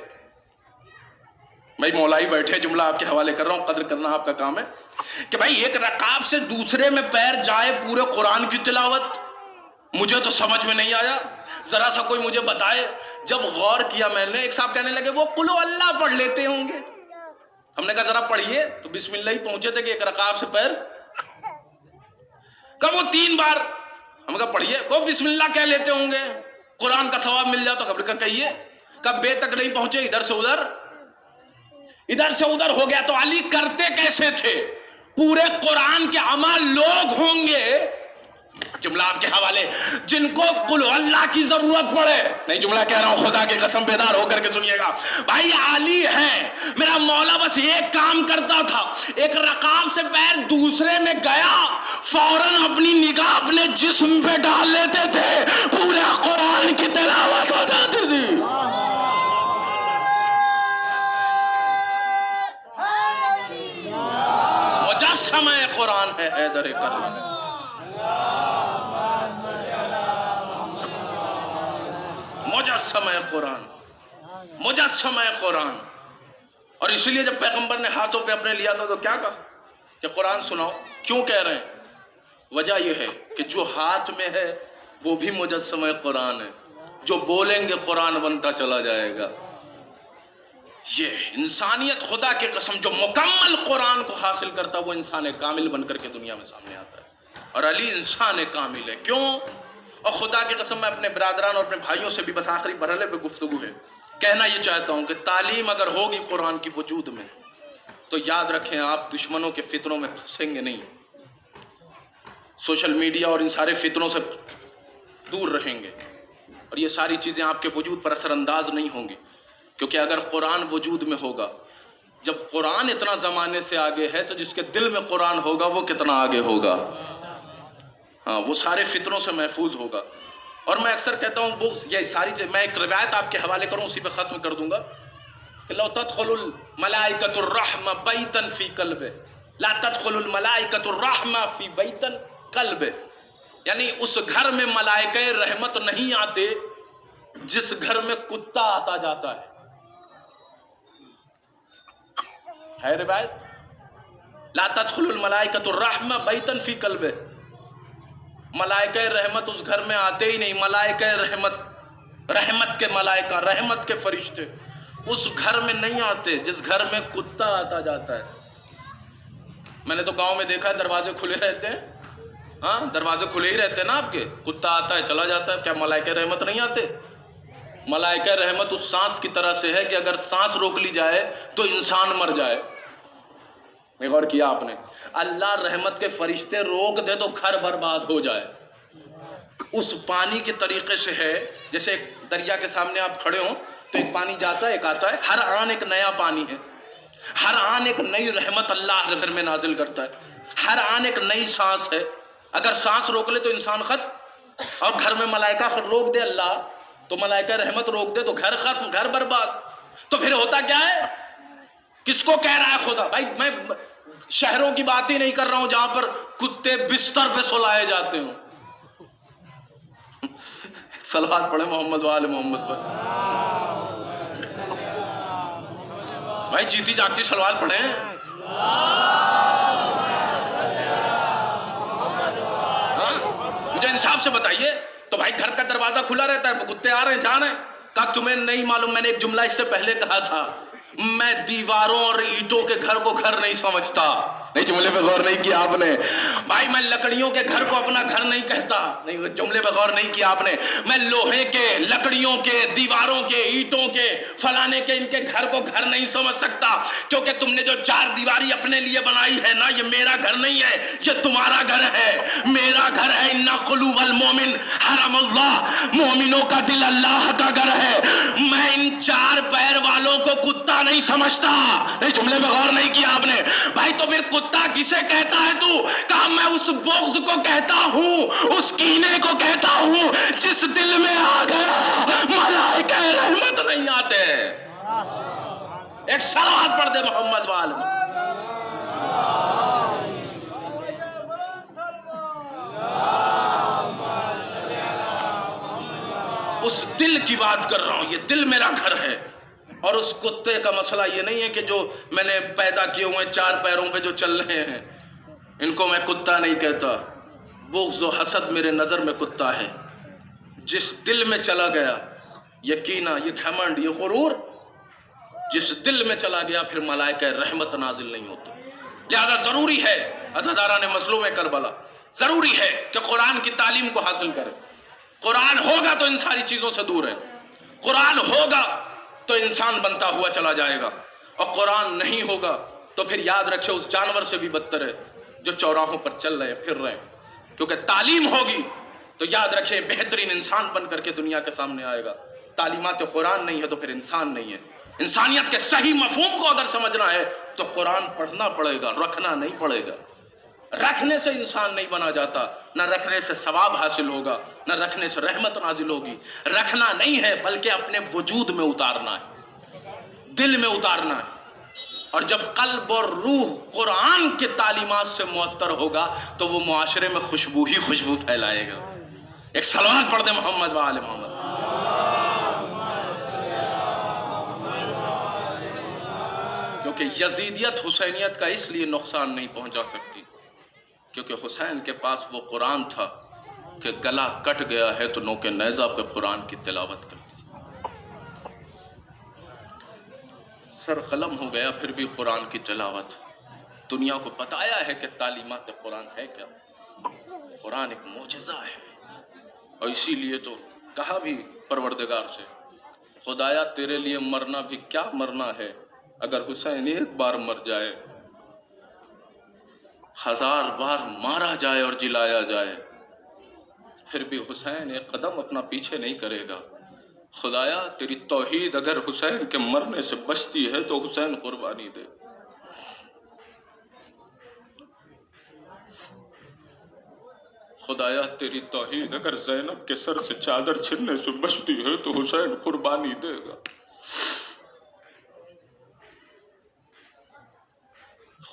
بھائی مولائی بیٹھے، جملہ آپ کے حوالے کر رہا ہوں، قدر کرنا آپ کا کام ہے، کہ بھائی ایک رکاب سے دوسرے میں پیر جائے پورے قرآن کی تلاوت. مجھے تو سمجھ میں نہیں آیا، ذرا سا کوئی مجھے بتائے. جب غور کیا میں نے، ایک صاحب کہنے لگے وہ قل ہو اللہ پڑھ لیتے ہوں گے. ہم نے کہا ذرا پڑھیے، تو بسم اللہ ہی پہنچے تھے کہ ایک رکاب سے پیر. کب وہ 3 بار ہم کہا پڑھیے، وہ بسم اللہ کہہ لیتے ہوں گے، قرآن کا ثواب مل جاتا. خبر کا کہیے کب بے تک نہیں پہنچے، ادھر سے ادھر ہو گیا. تو علی کرتے کیسے تھے؟ پورے قرآن کے عمال لوگ ہوں گے، جملہ آپ کے حوالے، جن کو قل اللہ کی ضرورت پڑے. نہیں جملہ کہہ رہا ہوں، خدا کی قسم بیدار ہو کر کے سنیے گا. بھائی علی ہیں، میرا مولا بس ایک کام کرتا تھا، ایک رکاب سے پیر دوسرے میں گیا، فوراً اپنی نگاہ اپنے جسم پہ ڈال لیتے تھے، پورے قرآن کی تلاوت ہو جاتی تھی. مجسمہ قرآن ہے حیدر کرم. مجسمہ قرآن. اور اسی لیے جب پیغمبر نے ہاتھوں پہ اپنے لیا تھا تو کیا کہا کہ قرآن سناؤ. کیوں کہہ رہے ہیں؟ وجہ یہ ہے کہ جو ہاتھ میں ہے وہ بھی مجسمہ قرآن ہے، جو بولیں گے قرآن بنتا چلا جائے گا. یہ انسانیت، خدا کی قسم، جو مکمل قرآن کو حاصل کرتا وہ انسان کامل بن کر کے دنیا میں سامنے آتا ہے. اور علی انسان کامل ہے. کیوں؟ اور خدا کی قسم میں اپنے برادران اور اپنے بھائیوں سے بھی بس آخری مرحلے پہ گفتگو ہے، کہنا یہ چاہتا ہوں کہ تعلیم اگر ہوگی قرآن کی وجود میں تو یاد رکھیں آپ دشمنوں کے فتنوں میں پھنسیں گے نہیں، سوشل میڈیا اور ان سارے فتنوں سے دور رہیں گے، اور یہ ساری چیزیں آپ کے وجود پر اثر انداز نہیں ہوں گی. کیونکہ اگر قرآن وجود میں ہوگا، جب قرآن اتنا زمانے سے آگے ہے تو جس کے دل میں قرآن ہوگا وہ کتنا آگے ہوگا. ہاں، وہ سارے فتنوں سے محفوظ ہوگا. اور میں اکثر کہتا ہوں وہ یہ ساری چیز، میں ایک روایت آپ کے حوالے کروں، اسی پہ ختم کر دوں گا، کہ لو تدخل الملائکۃ الرحمہ بیتا فی قلب، لا تدخل الملائکۃ الرحمہ فی بیتا قلب، یعنی اس گھر میں ملائکہ رحمت نہیں آتے جس گھر میں کتا آتا جاتا ہے. روایت، لا تدخل الملائکۃ الرحمہ بیتا فی قلب، ملائکہ رحمت اس گھر میں آتے ہی نہیں. ملائکہ رحمت کے ملائکہ، رحمت کے فرشتے اس گھر میں نہیں آتے جس گھر میں کتا آتا جاتا ہے. میں نے تو گاؤں میں دیکھا ہے دروازے کھلے رہتے ہیں. ہاں، دروازے کھلے ہی رہتے ہیں نا آپ کے، کتا آتا ہے چلا جاتا ہے. کیا ملائکہ رحمت نہیں آتے؟ ملائکہ رحمت اس سانس کی طرح سے ہے کہ اگر سانس روک لی جائے تو انسان مر جائے. میں غور کیا آپ نے؟ اللہ رحمت کے فرشتے روک دے تو گھر برباد ہو جائے. اس پانی کے طریقے سے ہے جیسے ایک دریا کے سامنے آپ کھڑے ہوں تو ایک پانی جاتا ہے ایک آتا ہے، ہر آن ایک نیا پانی ہے، ہر آن ایک نئی رحمت اللہ گھر میں نازل کرتا ہے، ہر آن ایک نئی سانس ہے. اگر سانس روک لے تو انسان ختم، اور گھر میں ملائکہ روک دے اللہ تو ملائکہ رحمت روک دے تو گھر ختم، گھر برباد. تو پھر ہوتا کیا ہے؟ کس کو کہہ رہا ہے خدا؟ بھائی میں شہروں کی بات ہی نہیں کر رہا ہوں جہاں پر کتے بستر پہ سلائے جاتے ہوں. صلوات پڑھے محمد و آل محمد پر. بھائی جیتی جاگتی صلوات پڑھیں. مجھے انصاف سے بتائیے، تو بھائی گھر کا دروازہ کھلا رہتا ہے، کتے آ رہے ہیں جا رہے ہیں. کہا تمہیں نہیں معلوم، میں نے ایک جملہ اس سے پہلے کہا تھا، میں دیواروں اور اینٹوں کے گھر کو گھر نہیں سمجھتا. نہیں جملے پہ غور نہیں کیا آپ نے بھائی. میں لکڑیوں کے گھر کو اپنا گھر نہیں کہتا. نہیں جملے پہ غور نہیں کیا آپ نے. میں لوہے کے, لکڑیوں کے, دیواروں کے, اینٹوں کے, فلانے کے, ان کے گھر کو گھر نہیں سمجھ سکتا. کیونکہ تم نے جو چار دیواری اپنے لیے بنائی ہے نا, یہ میرا گھر نہیں ہے, یہ تمہارا گھر ہے, میرا گھر ہے. ان قلوب المومن حرم اللہ, مومنوں کا دل اللہ کا گھر ہے. میں ان چار پیر والوں کو کتا نہیں سمجھتا. نہیں جملے میں غور نہیں کیا آپ نے بھائی. تو پھر کتا کسے کہتا ہے تو؟ کہا میں اس بغض کو کہتا ہوں, اس کینے کو کہتا ہوں جس دل میں آ گیا ملائکہ رحمت نہیں آتے. ایک صلوات پڑھ دے محمد وال. اس دل کی بات کر رہا ہوں, یہ دل میرا گھر ہے. اور اس کتے کا مسئلہ یہ نہیں ہے کہ جو میں نے پیدا کیے ہوئے چار پیروں پہ جو چل رہے ہیں ان کو میں کتا نہیں کہتا. بغض و حسد میرے نظر میں کتا ہے. جس دل میں چلا گیا یہ کینہ, یہ گھمنڈ, یہ غرور, جس دل میں چلا گیا پھر ملائکہ رحمت نازل نہیں ہوتے. لہذا ضروری ہے عزاداران مظلوم کربلا, ضروری ہے کہ قرآن کی تعلیم کو حاصل کرے. قرآن ہوگا تو ان ساری چیزوں سے دور ہے. قرآن ہوگا تو انسان بنتا ہوا چلا جائے گا, اور قرآن نہیں ہوگا تو پھر یاد رکھے اس جانور سے بھی بدتر ہے جو چوراہوں پر چل رہے ہیں, پھر رہے ہیں. کیونکہ تعلیم ہوگی تو یاد رکھیں بہترین انسان بن کر کے دنیا کے سامنے آئے گا. تعلیمات قرآن نہیں ہے تو پھر انسان نہیں ہے. انسانیت کے صحیح مفہوم کو اگر سمجھنا ہے تو قرآن پڑھنا پڑے گا, رکھنا نہیں پڑے گا. رکھنے سے انسان نہیں بنا جاتا, نہ رکھنے سے ثواب حاصل ہوگا, نہ رکھنے سے رحمت نازل ہوگی. رکھنا نہیں ہے بلکہ اپنے وجود میں اتارنا ہے, دل میں اتارنا ہے. اور جب قلب اور روح قرآن کے تعلیمات سے معطر ہوگا تو وہ معاشرے میں خوشبو ہی خوشبو پھیلائے گا. ایک صلوات پڑھ دے محمد و آل محمد. کیونکہ یزیدیت حسینیت کا اس لیے نقصان نہیں پہنچا سکتی کیونکہ حسین کے پاس وہ قرآن تھا کہ گلا کٹ گیا ہے تو نوک نیزہ پہ قرآن کی تلاوت کرتی, سر قلم ہو گیا پھر بھی قرآن کی تلاوت. دنیا کو بتایا ہے کہ تعلیمات قرآن ہے کیا. قرآن ایک معجزہ ہے. اور اسی لیے تو کہا بھی پروردگار سے, خدایا تیرے لیے مرنا بھی کیا مرنا ہے, اگر حسین ایک بار مر جائے, 1000 بار مارا جائے اور جلایا جائے پھر بھی حسین ایک قدم اپنا پیچھے نہیں کرے گا. خدایا تیری توحید اگر حسین کے مرنے سے بچتی ہے تو حسین قربانی دے. خدایا تیری توحید اگر زینب کے سر سے چادر چھننے سے بچتی ہے تو حسین قربانی دے گا.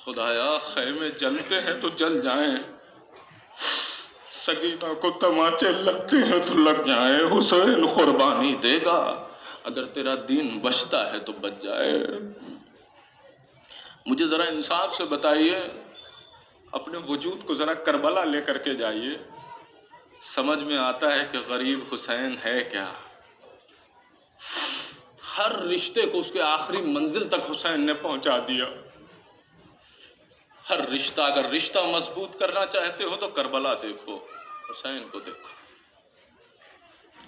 خدایا خیمے جلتے ہیں تو جل جائیں, سکینہ کو تماچے لگتے ہیں تو لگ جائیں, حسین قربانی دے گا. اگر تیرا دین بچتا ہے تو بچ جائے. مجھے ذرا انصاف سے بتائیے, اپنے وجود کو ذرا کربلا لے کر کے جائیے, سمجھ میں آتا ہے کہ غریب حسین ہے کیا. ہر رشتے کو اس کے آخری منزل تک حسین نے پہنچا دیا. ہر رشتہ, اگر رشتہ مضبوط کرنا چاہتے ہو تو کربلا دیکھو, حسین کو دیکھو.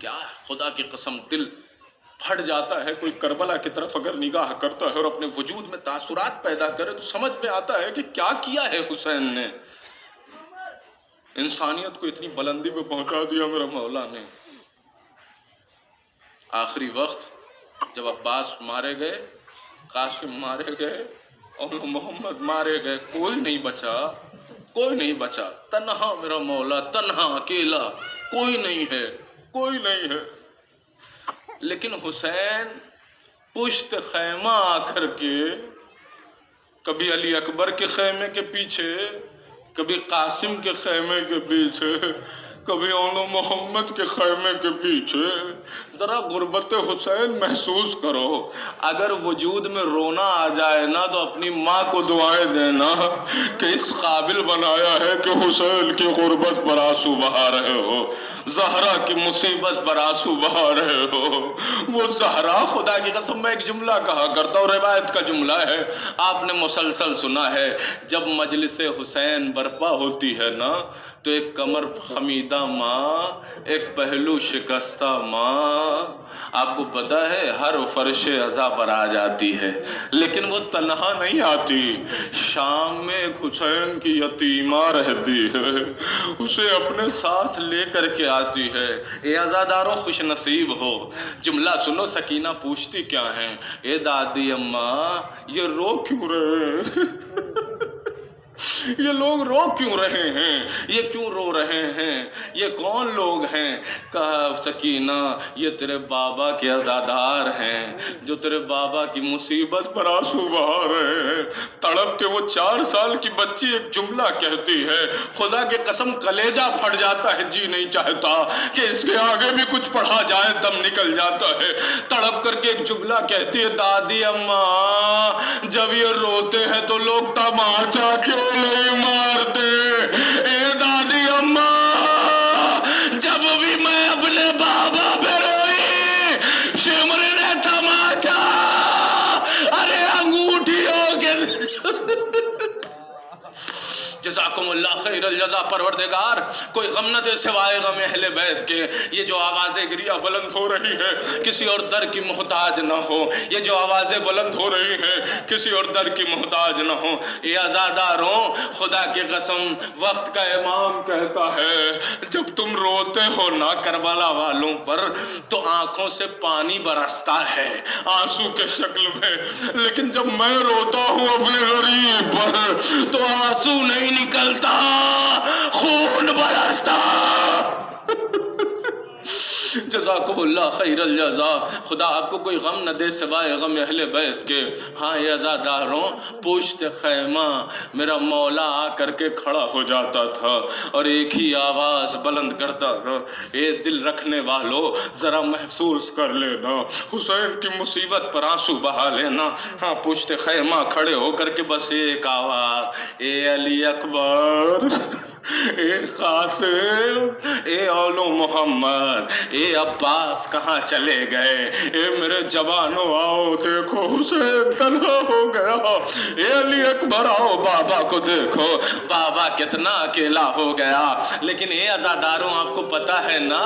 کیا خدا کی قسم دل پھٹ جاتا ہے کوئی کربلا کی طرف اگر نگاہ کرتا ہے اور اپنے وجود میں تاثرات پیدا کرے تو سمجھ میں آتا ہے کہ کیا کیا ہے حسین نے. انسانیت کو اتنی بلندی پہ پہنچا دیا میرا مولا نے. آخری وقت جب عباس مارے گئے, قاسم مارے گئے اور محمد مارے گئے, کوئی نہیں بچا, کوئی نہیں بچا. تنہا میرا مولا, تنہا اکیلا, کوئی نہیں ہے, کوئی نہیں ہے. لیکن حسین پشت خیمہ آ کر کے کبھی علی اکبر کے خیمے کے پیچھے, کبھی قاسم کے خیمے کے پیچھے, کبھی اونو محمد کے خیمے کے پیچھے ذرا غربت حسین محسوس کرو. اگر وجود میں رونا آ جائے نا تو اپنی ماں کو دعائیں دینا کہ اس قابل بنایا ہے کہ حسین کی غربت پر آنسو بہا رہے ہو، زہرا کی مصیبت پر آنسو بہا رہے ہو. وہ زہرا، خدا کی قسم میں ایک جملہ کہا کرتا ہوں، روایت کا جملہ ہے، آپ نے مسلسل سنا ہے، جب مجلس حسین برپا ہوتی ہے نا تو ایک کمر خمیدہ ماں، ایک پہلو شکستہ ماں، آپ کو پتا ہے ہر فرش عزا پر آ جاتی ہے، لیکن وہ تنہا نہیں آتی. شام میں ایک حسین کی یتیمہ رہتی ہے، اسے اپنے ساتھ لے کر کے آتی ہے. اے عزاداروں خوش نصیب ہو. جملہ سنو، سکینہ پوچھتی کیا ہیں، اے دادی اماں یہ رو کیوں رہے یہ لوگ رو کیوں رہے ہیں، یہ کیوں رو رہے ہیں، یہ کون لوگ ہیں؟ کہا سکینہ یہ تیرے بابا کے عزادار ہیں جو تیرے بابا کی مصیبت پر آنسو بہا رہے ہیں. تڑپ کے وہ 4 سال کی بچی ایک جملہ کہتی ہے، خدا کے قسم کلیجہ پھٹ جاتا ہے، جی نہیں چاہتا کہ اس کے آگے بھی کچھ پڑھا جائے، دم نکل جاتا ہے. تڑپ کر کے ایک جملہ کہتی ہے، دادی اماں جب یہ روتے ہیں تو لوگ تماچا کیوں نہیں مارتے؟ اے دادی اماں جب بھی میں اپنے بابا پہ روئی، شمر نے تماچا ارے انگوٹھیوں کے جزاکم اللہ خیر الجزا. پروردگار کوئی غم نہ دے سوائے غم اہل بیت کے. یہ جو آوازیں گریہ بلند ہو رہی ہے کسی اور در کی محتاج نہ ہو، یہ جو آوازیں بلند ہو رہی ہیں کسی اور در کی محتاج نہ ہو. یہ عزاداروں خدا کی قسم وقت کا امام کہتا ہے جب تم روتے ہو نا کربلا والوں پر تو آنکھوں سے پانی برستا ہے آنسو کے شکل میں، لیکن جب میں روتا ہوں اپنے غریب پر تو آنسو نہیں نکلتا، خون برستا. جزاکم اللہ خیر الجزا. خدا آپ کو کوئی غم نہ دے سوائے غم اہل بیت کے. ہاں یہ عزاداروں پوشت خیمہ میرا مولا آ کر کے کھڑا ہو جاتا تھا اور ایک ہی آواز بلند کرتا تھا، اے دل رکھنے والو ذرا محسوس کر لینا، حسین کی مصیبت پر آنسو بہا لینا. ہاں پوشت خیمہ کھڑے ہو کر کے بس ایک آواز، اے علی اکبر، اے قاسم، اے اولو محمد، اے عباس کہاں چلے گئے؟ اے میرے جوانوں آؤ دیکھو حسین تنہا ہو گیا. اے علی اکبر آؤ بابا کو دیکھو، بابا کتنا اکیلا ہو گیا. لیکن اے عزاداروں آپ کو پتا ہے نا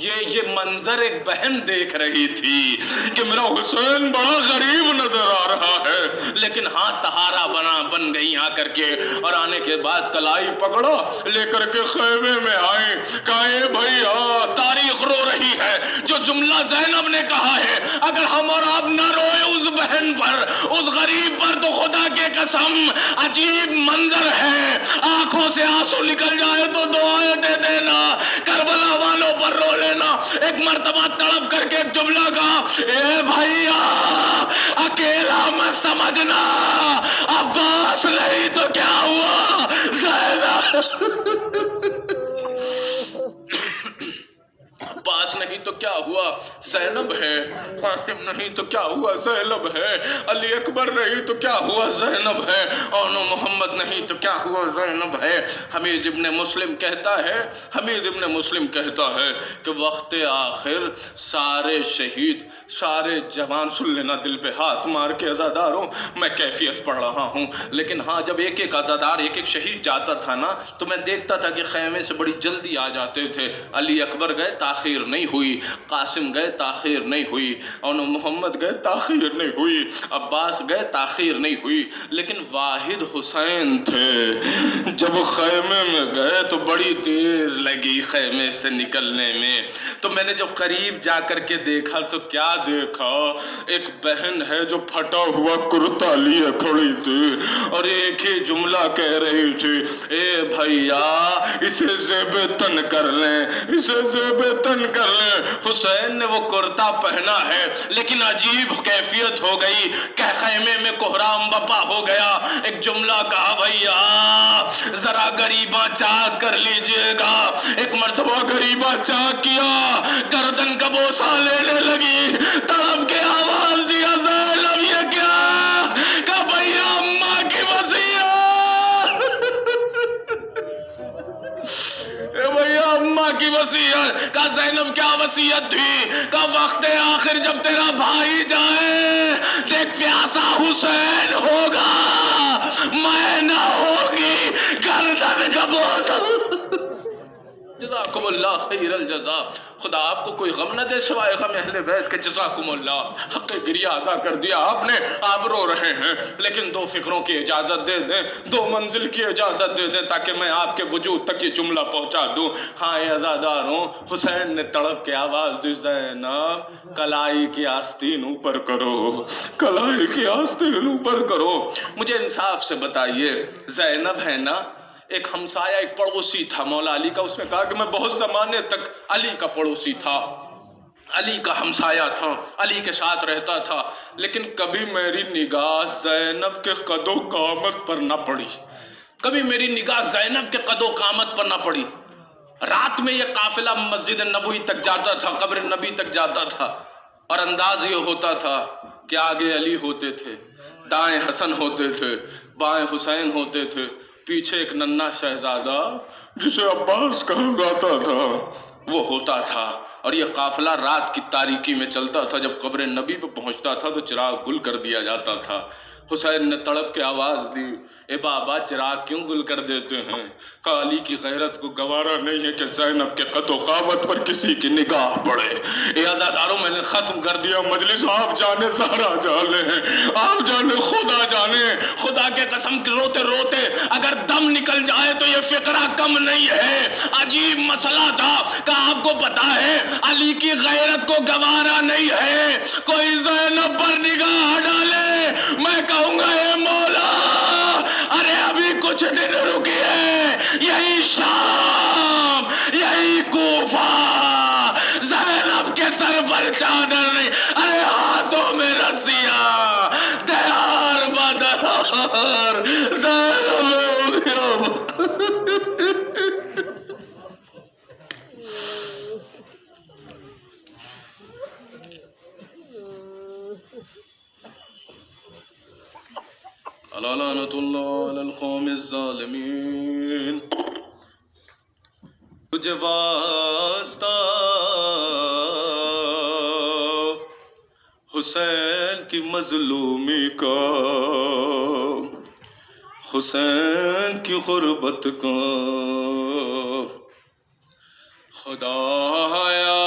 یہ منظر ایک بہن دیکھ رہی تھی کہ میرا حسین بڑا غریب نظر آ رہا ہے، لیکن ہاں سہارا بن گئی آ کر کے، اور آنے کے بعد کلائی پکڑا لے کر کے خیمے میں آئیں. کہا اے بھائی تاریخ رو رہی ہے. جو جملہ زینب نے کہا ہے اگر ہم اور آپ نہ روئے اس بہن پر، اس غریب پر، تو خدا کے قسم عجیب منظر ہے. آنکھوں سے آنسو نکل جائے تو دعائیں دے دینا، کربلا والوں پر رو لینا. ایک مرتبہ تڑپ کر کے ایک جملہ کہا، اے بھائیا اکیلا مت سمجھنا، عباس نہیں تو کیا ہوا عباس نہیں تو کیا ہوا زینب ہے، قاسم نہیں تو کیا ہوا زینب ہے، علی اکبر نہیں تو کیا ہوا زینب ہے، اونو محمد نہیں تو کیا ہوا زینب ہے. حمید ابن مسلم کہتا ہے کہ وقت آخر سارے شہید، سارے جوان، سن لینا دل پہ ہاتھ مار کے عزاداروں میں کیفیت پڑھ رہا ہوں، لیکن ہاں جب ایک ایک عزادار ایک ایک شہید جاتا تھا نا تو میں دیکھتا تھا کہ خیمے سے بڑی جلدی آ جاتے تھے. علی اکبر گئے تاخیر نہیں ہوئی، قاسم گئے تاخیر نہیں ہوئی، اونو محمد گئے تاخیر نہیں ہوئی، عباس گئے تاخیر نہیں ہوئی، لیکن واحد حسین تھے. جب خیمے میں گئے تو بڑی دیر لگی خیمے سے نکلنے میں. تو میں نے جب قریب جا کر کے دیکھا تو کیا دیکھا، ایک بہن ہے جو پھٹا ہوا کرتا لیے کھڑی تھی اور ایک ہی جملہ کہہ رہی تھی، اے بھائیا اسے زیب تن کر لیں، اسے زیب تن کر لیں. حسین نے وہ کرتا پہنا ہے لیکن عجیب کیفیت ہو گئی کہ خیمے میں کوہرام بپا ہو گیا. ایک جملہ کہا بھیا ذرا غریباں چاک کر لیجئے گا. ایک مرتبہ غریباں چاک کیا, گردن کا بوسہ لینے لگی, تڑپ کے آواز دیا زینب یہ کیا؟ کہا بھیا اماں کی وصیت. بھیا اماں کی وصیت. کہا زینب کیا وصیت تھی؟ کہا وقت آخر جب تیرا بھائی جائے دیکھ پیاسا حسین ہوگا میں نہ ہوگی, گردن کا بوسہ. جزاکم اللہ خیر الجزا. خدا آپ کو کوئی غم نہ دے سوائے غم اہل بیت کے. جزاکم اللہ. حق گریہ ادا کر دیا آپ نے, آپ رو رہے ہیں لیکن دو فکروں کی اجازت دے دیں, دو منزل کی اجازت دے دیں تاکہ میں آپ کے وجود تک یہ جملہ پہنچا دوں. ہاں اے عزاداروں, حسین نے تڑپ کے آواز دی زینب کلائی کی آستین اوپر کرو, کلائی کی آستین اوپر کرو. مجھے انصاف سے بتائیے زینب ہے نا, ایک ہمسایہ ایک پڑوسی تھا مولا علی کا, اس نے کہا کہ میں بہت زمانے تک علی کا پڑوسی تھا, علی کا ہمسایہ تھا, علی کے ساتھ رہتا تھا, لیکن کبھی میری نگاہ زینب کے قد و قامت پر نہ پڑی, کبھی میری نگاہ زینب کے قد و قامت پر نہ پڑی. رات میں یہ قافلہ مسجد نبوی تک جاتا تھا, قبر نبی تک جاتا تھا, اور انداز یہ ہوتا تھا کہ آگے علی ہوتے تھے, دائیں حسن ہوتے تھے, بائیں حسین ہوتے تھے, پیچھے ایک ننھا شہزادہ جسے عباس کہا جاتا تھا وہ ہوتا تھا. اور یہ قافلہ رات کی تاریکی میں چلتا تھا, جب قبر نبی پہ پہنچتا تھا تو چراغ گل کر دیا جاتا تھا. حسین نے تڑپ کے آواز دی, اے بابا چراغ کیوں گل کر دیتے ہیں؟ کہا علی کی غیرت کو گوارا نہیں ہے کہ زینب کے قد و قامت پر کسی کی نگاہ پڑے. اے عزاداروں میں نے ختم کر دیا مجلس, آپ جانے سارا جانے ہیں, آپ جانے خدا جانے. خدا کے قسم روتے روتے اگر دم نکل جائے تو یہ فقرہ کم نہیں ہے. عجیب مسئلہ تھا کہ آپ کو پتا ہے علی کی غیرت کو گوارا نہیں ہے کوئی زینب پر نگاہ ڈالے, میں کہوں گا اے مولا ارے ابھی کچھ دن رکیے, یہی شام یہی کوفہ, زینب کے سر پر چادر نہیں, ارے ہاتھوں میں رسیاں, دیار بدار زینب ہو گیا. لعنت اللہ علی القوم الظالمین. تجھے واسطہ حسین کی مظلومی کا, حسین کی غربت کا, خدایا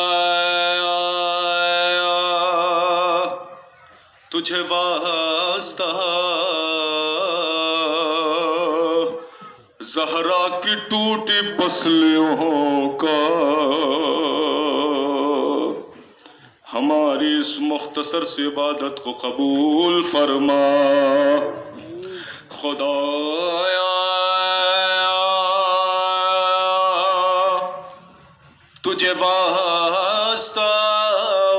تجھے واسطہ زہرا کی ٹوٹی پسلیوں کا, ہماری اس مختصر سی عبادت کو قبول فرما. خدایا تجھے واسطہ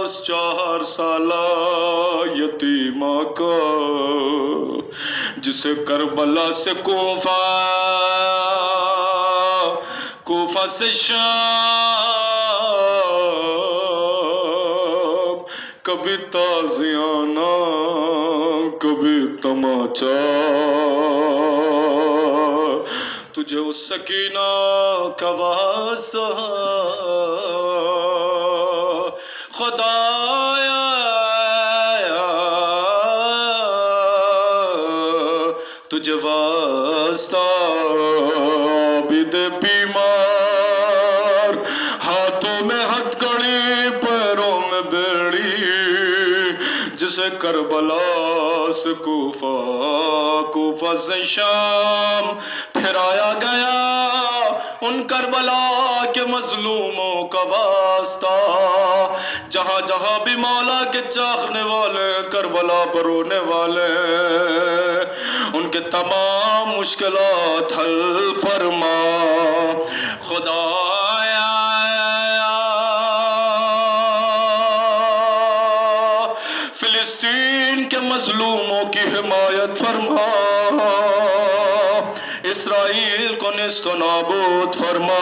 اس 4 سالہ یتیمہ کا جسے کربلا سے کوفہ سے شام, کبھی تازیانہ کبھی تماچا, تجھے اس سکینہ کا واسطہ خدایا تجھے واسطہ عابد بیمار, ہاتھوں میں ہتھکڑی پیروں میں بیڑی, جسے کربلا سے کوفہ سے شام پھرایا گیا, ان کربلا کے مظلوموں کا واسطہ, جہاں جہاں بھی مولا کے چاہنے والے کربلا پر رونے والے, ان کے تمام مشکلات حل فرما. خدایا اسرائیل کو نیست و نابود فرما،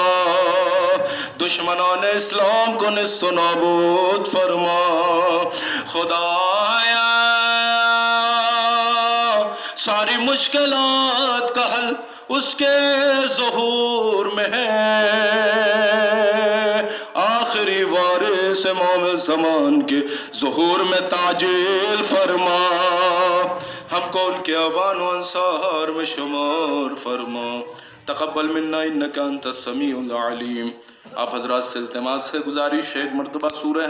دشمنان اسلام کو نیست و نابود فرما۔ خدایا ساری مشکلات کا حل اس کے ظہور میں ہے، آخری وارث امام زمان کے ظہور میں تعجیل فرما، ہم کو ان کے اوان و انصار میں شمار فرما۔ تقبل منا انک انت السمیع العلیم۔ آپ حضرات سے التماس ہے، گزارش ہے، ایک مرتبہ سورہ